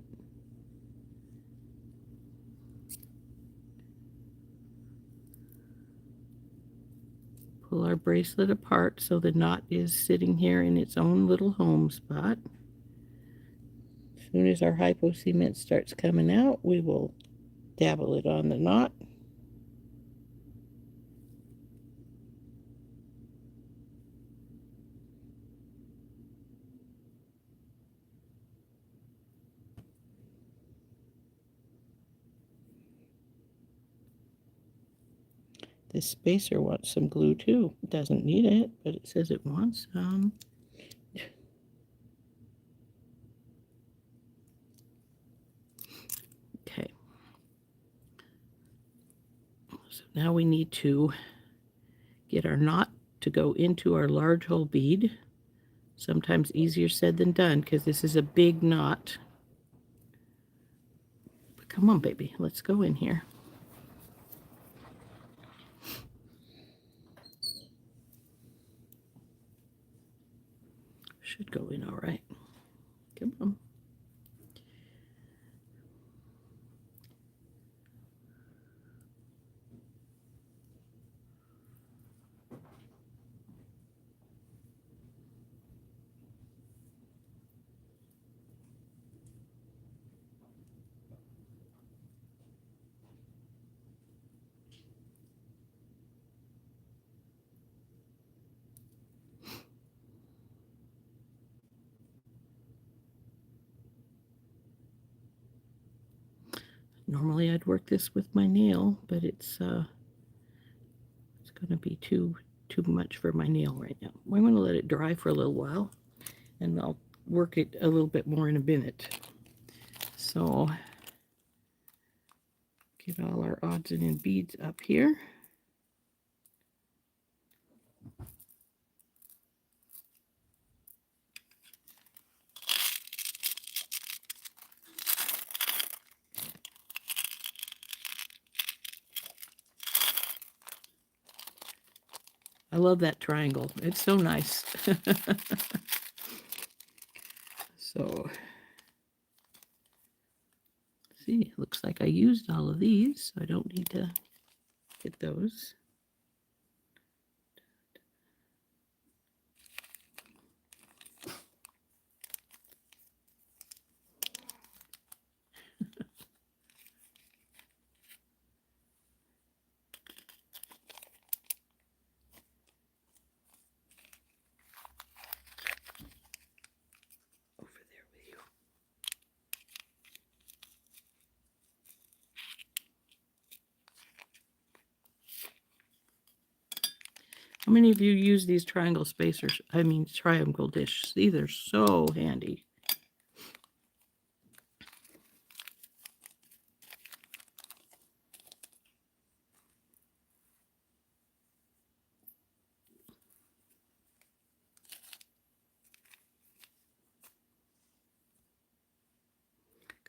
Pull our bracelet apart so the knot is sitting here in its own little home spot. As soon as our hypo cement starts coming out, we will dabble it on the knot. This spacer wants some glue too. It doesn't need it, but it says it wants some. Okay. So now we need to get our knot to go into our large hole bead. Sometimes easier said than done because this is a big knot. But come on, baby, let's go in here. Should go in all right. Come on. Normally I'd work this with my nail, but it's going to be too much for my nail right now. I'm going to let it dry for a little while, and I'll work it a little bit more in a minute. So get all our odds and ends beads up here. I love that triangle. It's so nice. So, see, it looks like I used all of these, so I don't need to get those. How many of you use these triangle spacers? I mean, triangle dishes. These are so handy.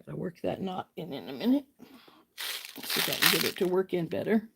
Gotta work that knot in a minute. See if I can get it to work in better.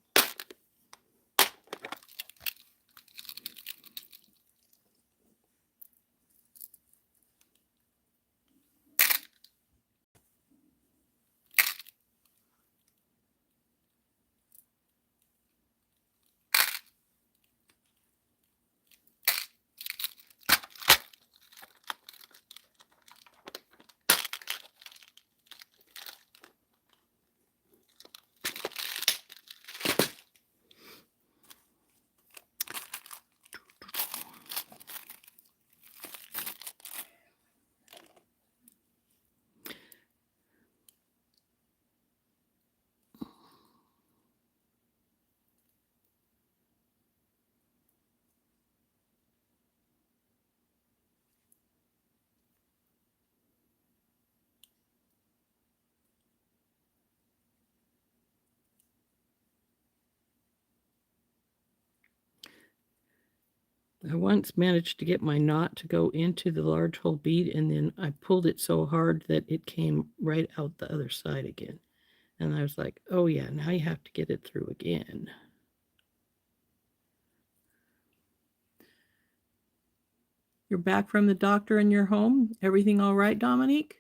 I once managed to get my knot to go into the large hole bead, and then I pulled it so hard that it came right out the other side again. And I was like, oh yeah, now you have to get it through again. You're back from the doctor and you're home? Everything all right, Dominique?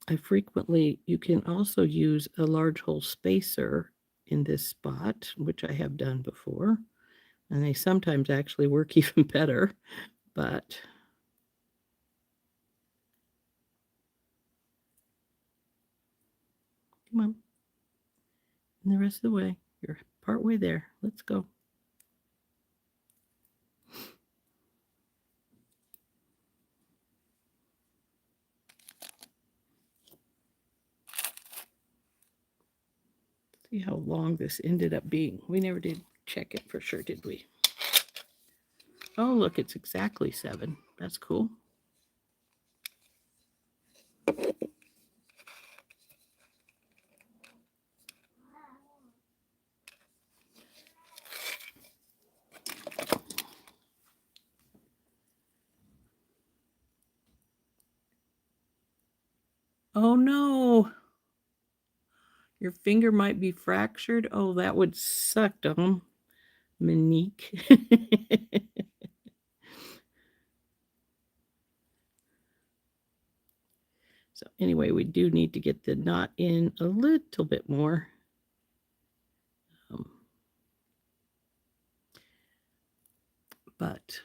You can also use a large hole spacer in this spot, which I have done before. And they sometimes actually work even better, but come on. And the rest of the way. You're partway there. Let's go. See how long this ended up being. We never did check it for sure, did we? Oh, look, it's exactly 7. That's cool. Oh no. Your finger might be fractured. Oh, that would suck, Dom. Monique. So anyway, we do need to get the knot in a little bit more. But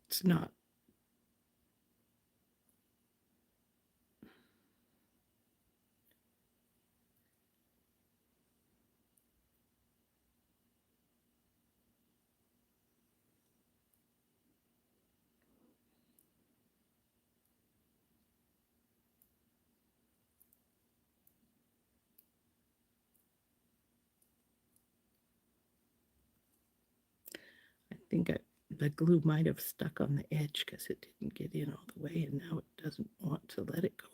it's not. I think the glue might have stuck on the edge because it didn't get in all the way, and now it doesn't want to let it go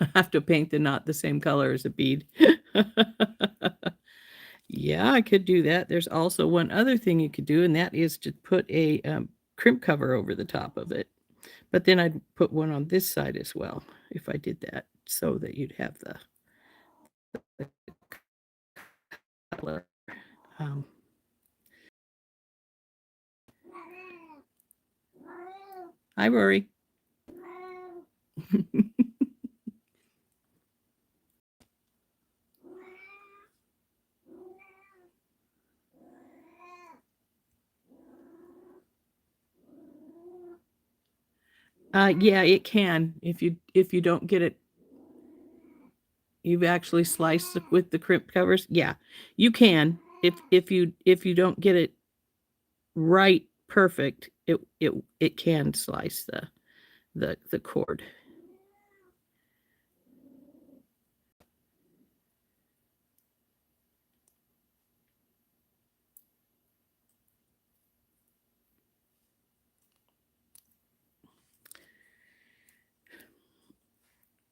in. I have to paint the knot the same color as a bead. Yeah, I could do that. There's also one other thing you could do, and that is to put a crimp cover over the top of it. But then I'd put one on this side as well if I did that, so that you'd have the color. Hi, Rory. Yeah, it can. If you don't get it, you've actually sliced with the crimp covers. Yeah, you can. If you don't get it right perfect, it can slice the cord.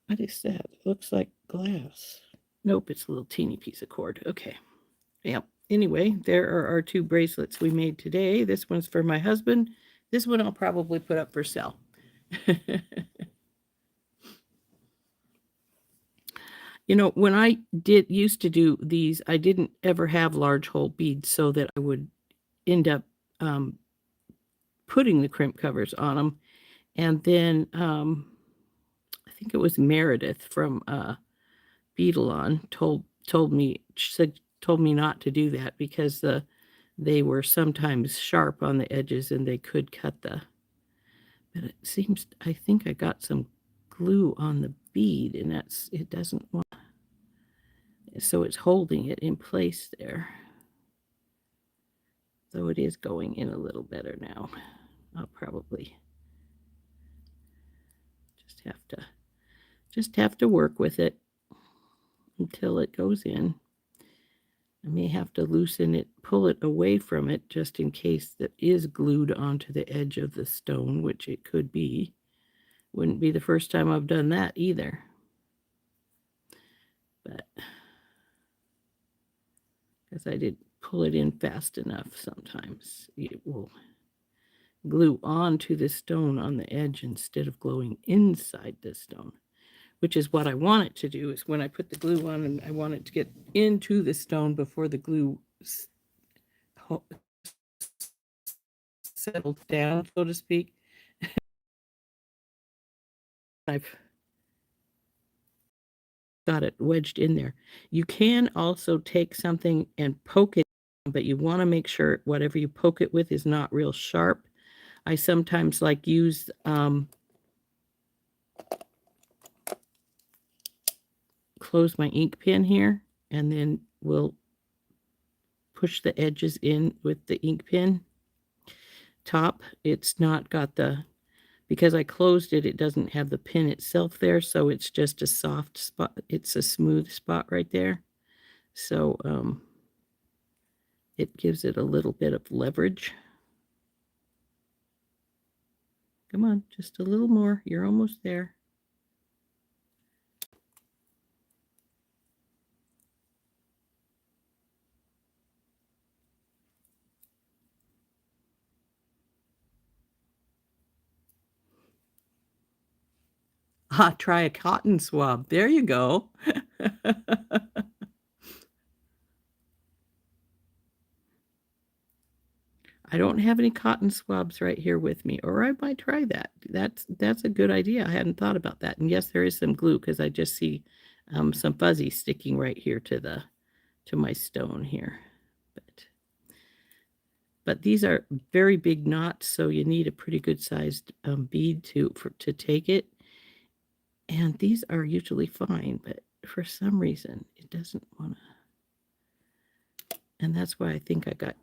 What is that? It looks like glass. Nope, it's a little teeny piece of cord. Okay. Yep. Anyway, there are our 2 bracelets we made today. This one's for my husband. This one I'll probably put up for sale. You know, when I used to do these, I didn't ever have large hole beads, so that I would end up putting the crimp covers on them. And then I think it was Meredith from Beadalon told me not to do that because they were sometimes sharp on the edges and they could cut the. But it seems, I think I got some glue on the bead, and it doesn't want, so it's holding it in place there. So it is going in a little better now. I'll probably just have to work with it until it goes in. I may have to loosen it, pull it away from it, just in case that is glued onto the edge of the stone, which it could be. Wouldn't be the first time I've done that either. But because I didn't pull it in fast enough, sometimes it will glue onto the stone on the edge instead of gluing inside the stone, which is what I want it to do. Is when I put the glue on, and I want it to get into the stone before the glue settled down, so to speak. I've got it wedged in there. You can also take something and poke it, but you want to make sure whatever you poke it with is not real sharp. I sometimes like use close my ink pen here, and then we'll push the edges in with the ink pen top. It's not got the, because I closed it, it doesn't have the pin itself there, so it's just a soft spot. It's a smooth spot right there. So it gives it a little bit of leverage. Come on, just a little more. You're almost there. Try a cotton swab. There you go. I don't have any cotton swabs right here with me, or I might try that. That's a good idea. I hadn't thought about that. And yes, there is some glue, because I just see some fuzzy sticking right here to my stone here. But these are very big knots, so you need a pretty good sized bead to take it. And these are usually fine, but for some reason it doesn't want to. And that's why I think I got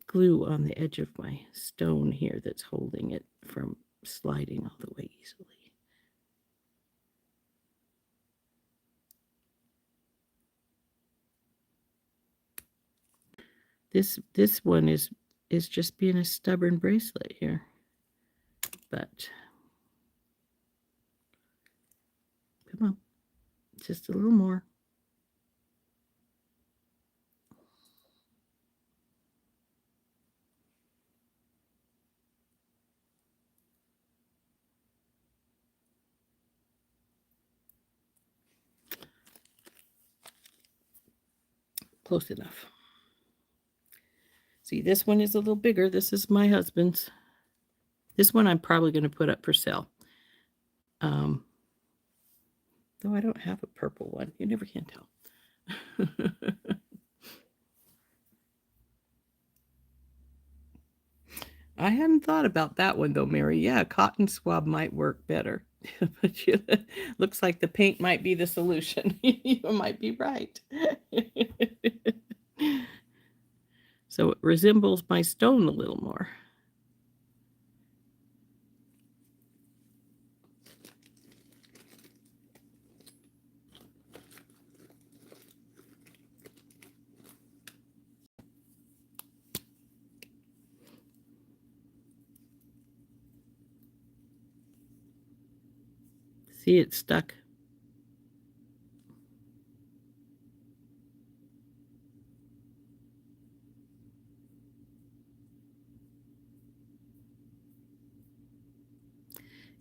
glue on the edge of my stone here that's holding it from sliding all the way easily. This one is just being a stubborn bracelet here. But come on, just a little more. Close enough. See, this one is a little bigger. This is my husband's. This one I'm probably going to put up for sale. Though I don't have a purple one. You never can tell. I hadn't thought about that one though, Mary. Yeah, cotton swab might work better. But looks like the paint might be the solution. You might be right. So it resembles my stone a little more. See, it's stuck.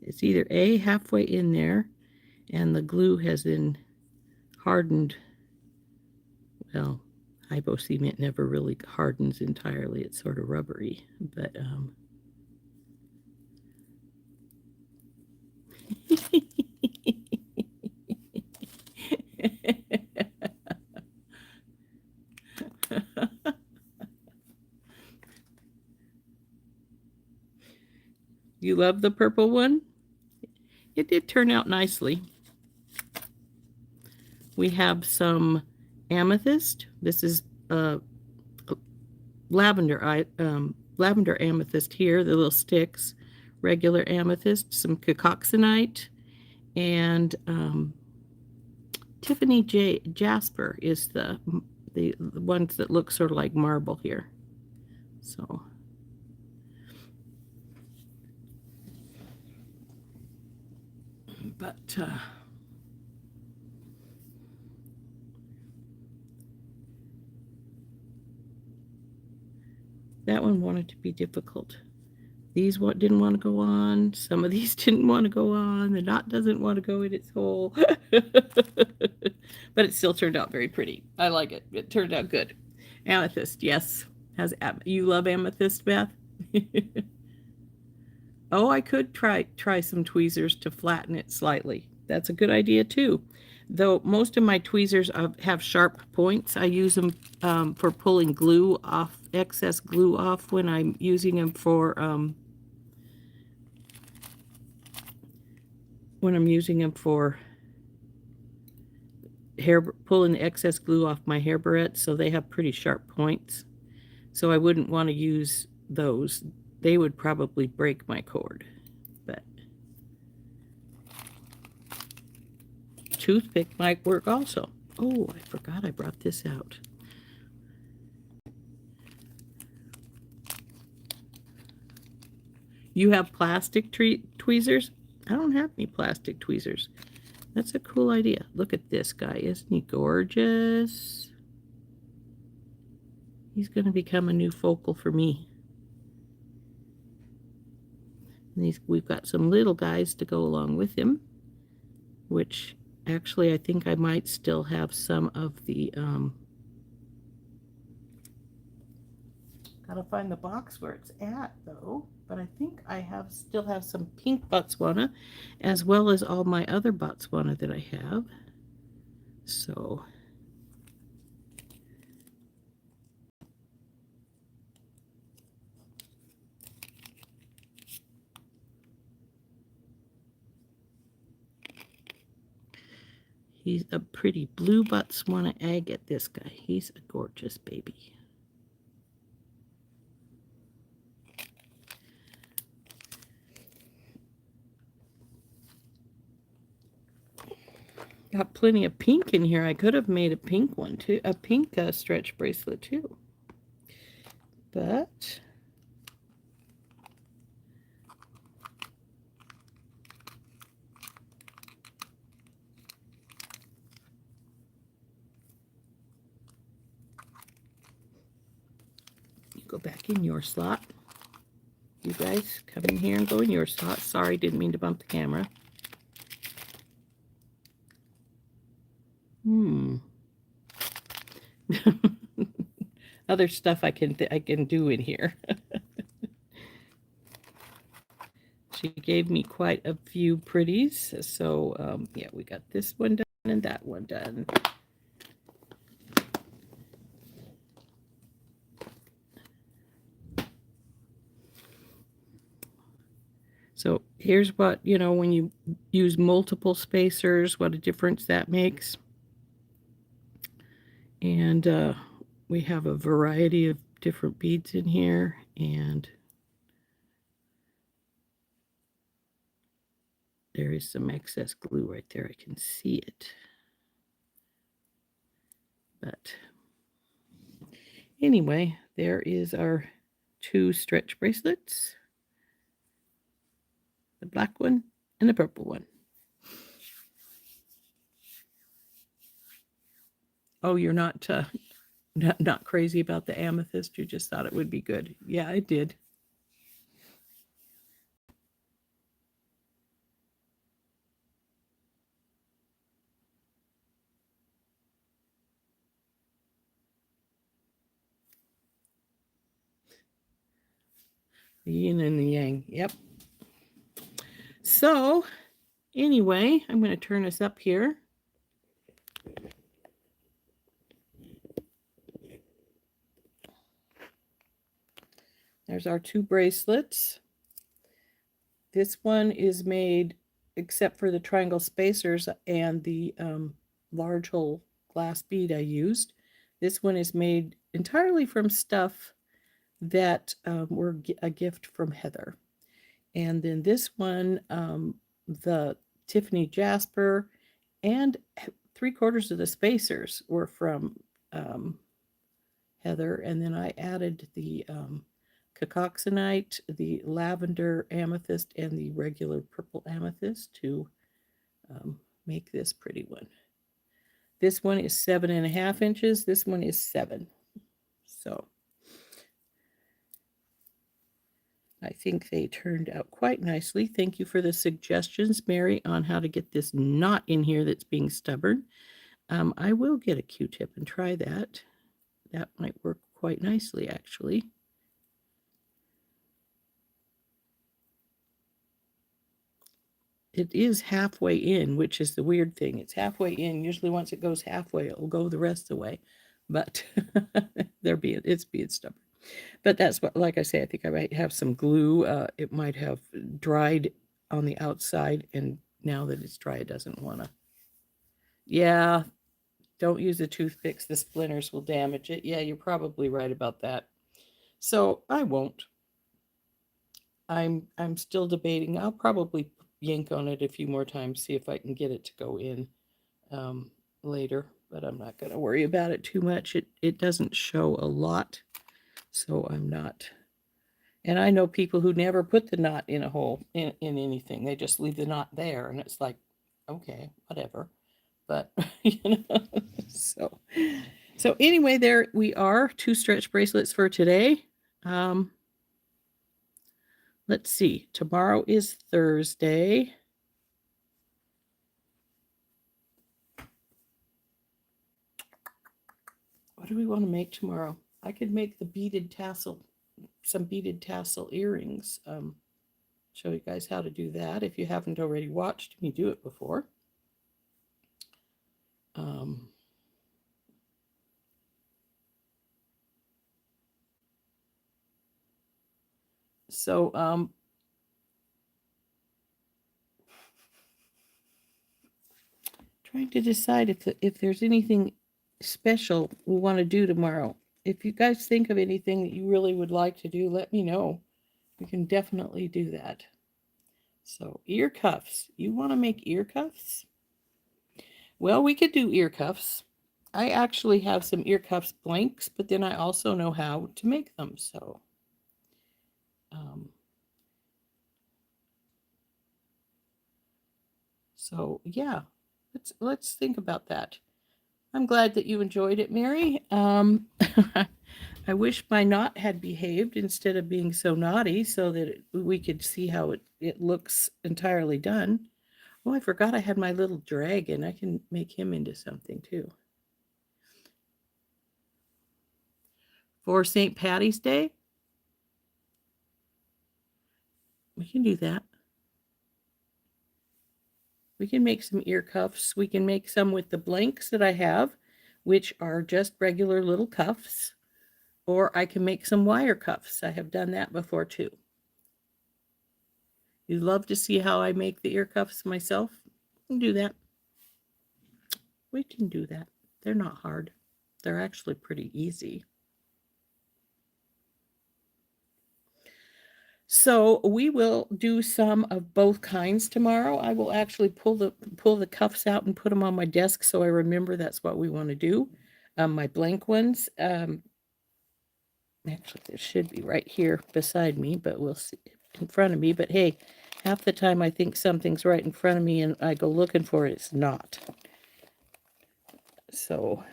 It's either A, halfway in there, and the glue has been hardened. Well, hypo cement never really hardens entirely. It's sort of rubbery, but you love the purple one? It did turn out nicely. We have some amethyst. This is lavender lavender amethyst here, the little sticks, regular amethyst, some cacoxenite, and Tiffany Jasper is the ones that look sort of like marble here. So but that one wanted to be difficult. These didn't want to go on. Some of these didn't want to go on. The knot doesn't want to go in its hole. But it still turned out very pretty. I like it. It turned out good. Amethyst, yes. You love amethyst, Beth? Oh, I could try some tweezers to flatten it slightly. That's a good idea too. Though most of my tweezers have sharp points. I use them for pulling glue off, excess glue off when I'm using them for pulling excess glue off my hair barrettes, so they have pretty sharp points. So I wouldn't want to use those. They would probably break my cord. But toothpick might work also. Oh, I forgot I brought this out. You have plastic tweezers? I don't have any plastic tweezers. That's a cool idea. Look at this guy. Isn't he gorgeous? He's going to become a new focal for me. And we've got some little guys to go along with him, which actually I think I might still have some of the gotta find the box where it's at though, but I think I still have some pink Botswana as well as all my other Botswana that I have. So he's a pretty blue Botswana agate, this guy. He's a gorgeous baby. Got plenty of pink in here. I could have made a pink one too, a pink stretch bracelet too. But you go back in your slot. You guys come in here and go in your slot. Sorry, didn't mean to bump the camera. Other stuff I can do in here. She gave me quite a few pretties. So yeah, we got this one done and that one done. So here's what, when you use multiple spacers, what a difference that makes. And we have a variety of different beads in here, and there is some excess glue right there. I can see it. But anyway, there is our 2 stretch bracelets. The black one and the purple one. Oh, you're not crazy about the amethyst. You just thought it would be good. Yeah, it did. The yin and the yang. Yep. So anyway, I'm going to turn this up here. There's our 2 bracelets. This one is made, except for the triangle spacers and the large hole glass bead I used. This one is made entirely from stuff that were a gift from Heather. And then this one, the Tiffany Jasper, and 3/4 of the spacers were from Heather. And then I added the Cacoxenite, the lavender amethyst, and the regular purple amethyst to make this pretty one. This one is 7.5 inches. This one is 7. So I think they turned out quite nicely. Thank you for the suggestions, Mary, on how to get this knot in here that's being stubborn. I will get a Q-tip and try that. That might work quite nicely, actually. It is halfway in, which is the weird thing. It's halfway in. Usually once it goes halfway, it will go the rest of the way. But it's being stubborn. But that's what, like I say, I think I might have some glue. It might have dried on the outside, and now that it's dry, it doesn't want to. Yeah, don't use the toothpicks. The splinters will damage it. Yeah, you're probably right about that. So I won't. I'm still debating. I'll probably yank on it a few more times, see if I can get it to go in later. But I'm not going to worry about it too much. It doesn't show a lot, so I'm not. And I know people who never put the knot in a hole in anything. They just leave the knot there, and it's like, okay, whatever. But so anyway, there we are. 2 stretch bracelets for today. Let's see. Tomorrow is Thursday. What do we want to make tomorrow? I could make the beaded tassel, some beaded tassel earrings. Show you guys how to do that if you haven't already watched me do it before. Trying to decide if there's anything special we want to do tomorrow. If you guys think of anything that you really would like to do, let me know. We can definitely do that. So ear cuffs. You want to make ear cuffs? Well, we could do ear cuffs. I actually have some ear cuffs blanks, but then I also know how to make them. So yeah, let's think about that. I'm glad that you enjoyed it, Mary. I wish my knot had behaved instead of being so naughty, so that we could see how it looks entirely done. Oh, I forgot I had my little dragon. I can make him into something too. For St. Patty's Day, we can do that. We can make some ear cuffs. We can make some with the blanks that I have, which are just regular little cuffs. Or I can make some wire cuffs. I have done that before too. You'd love to see how I make the ear cuffs myself? We can do that. We can do that. They're not hard. They're actually pretty easy. So we will do some of both kinds tomorrow. I will actually pull the cuffs out and put them on my desk so I remember that's what we want to do. My blank ones, actually there should be right here beside me, but we'll see in front of me. But hey, half the time I think something's right in front of me and I go looking for it. It's not. So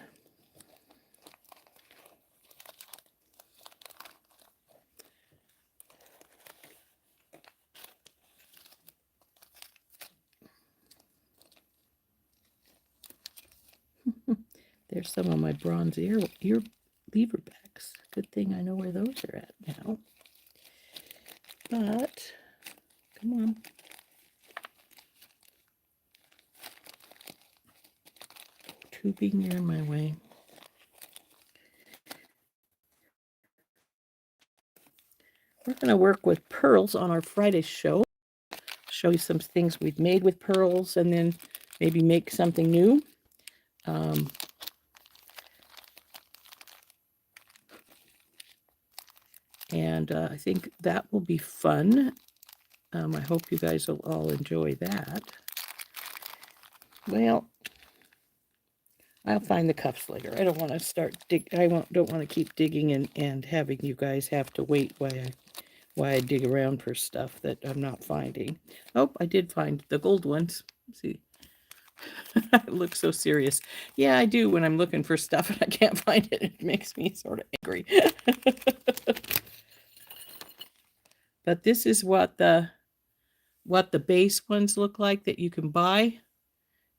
there's some of my bronze ear lever backs. Good thing I know where those are at now. But come on. Tubing, you're in my way. We're going to work with pearls on our Friday show. Show you some things we've made with pearls and then maybe make something new. And I think that will be fun. I hope you guys will all enjoy that. Well, I'll find the cuffs later. I don't want to start don't want to keep digging and having you guys have to wait while I dig around for stuff that I'm not finding. Oh, I did find the gold ones. Let's see. I look so serious. Yeah, I do when I'm looking for stuff and I can't find it. It makes me sort of angry. But this is what the base ones look like that you can buy.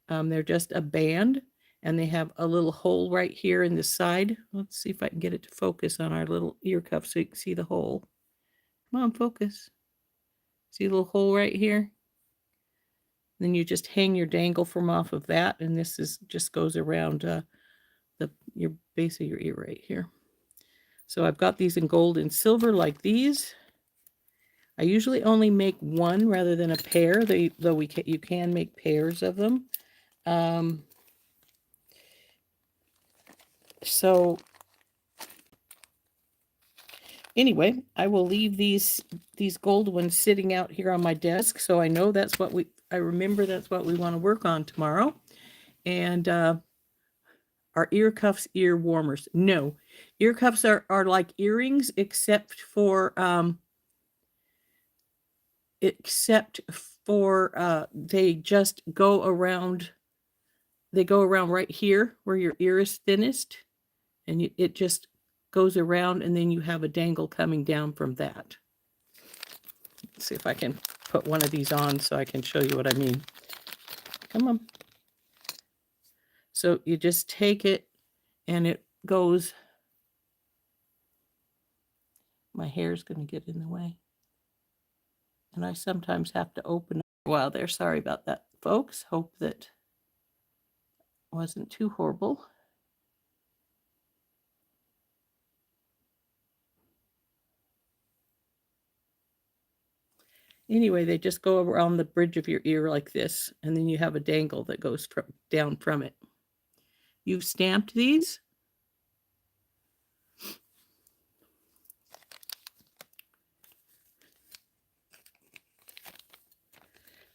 They're just a band, and they have a little hole right here in the side. Let's see if I can get it to focus on our little ear cuff so you can see the hole. Come on, focus. See a little hole right here? Then you just hang your dangle from off of that, and this just goes around your base of your ear right here. So I've got these in gold and silver like these. I usually only make one rather than a pair, though you can make pairs of them. So anyway, I will leave these gold ones sitting out here on my desk, so I know I remember that's what we want to work on tomorrow. And our ear cuffs, ear warmers. No, ear cuffs are like earrings, except for they just go around. They go around right here where your ear is thinnest, and it just goes around, and then you have a dangle coming down from that. Let's see if I can put one of these on so I can show you what I mean. Come on. So you just take it, and it goes. My hair's going to get in the way. And I sometimes have to open it a while there. Sorry about that, folks. Hope that wasn't too horrible. Anyway, they just go around the bridge of your ear like this, and then you have a dangle that goes down from it. You've stamped these.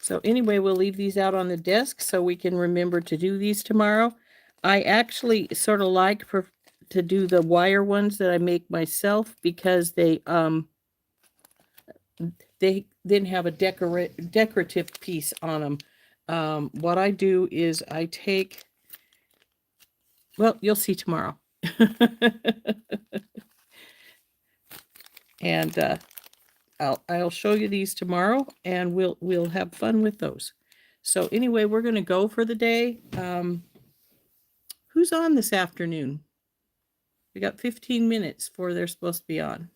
So anyway, we'll leave these out on the desk so we can remember to do these tomorrow. I actually sort of like to do the wire ones that I make myself because they then have a decorative piece on them. What I do is I take, well, you'll see tomorrow. And I'll show you these tomorrow, and we'll have fun with those. So anyway, we're going to go for the day. Who's on this afternoon? We got 15 minutes before they're supposed to be on.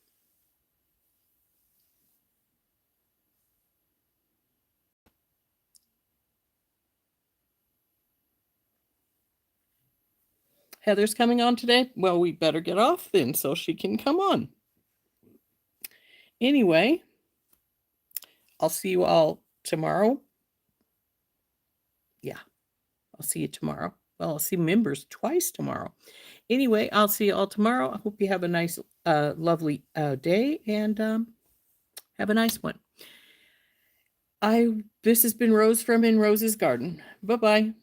Heather's coming on today? Well, we better get off then so she can come on. Anyway, I'll see you all tomorrow. Yeah, I'll see you tomorrow. Well, I'll see members twice tomorrow. Anyway, I'll see you all tomorrow. I hope you have a nice, lovely day, and have a nice one. This has been Rose from In Rose's Garden. Bye-bye.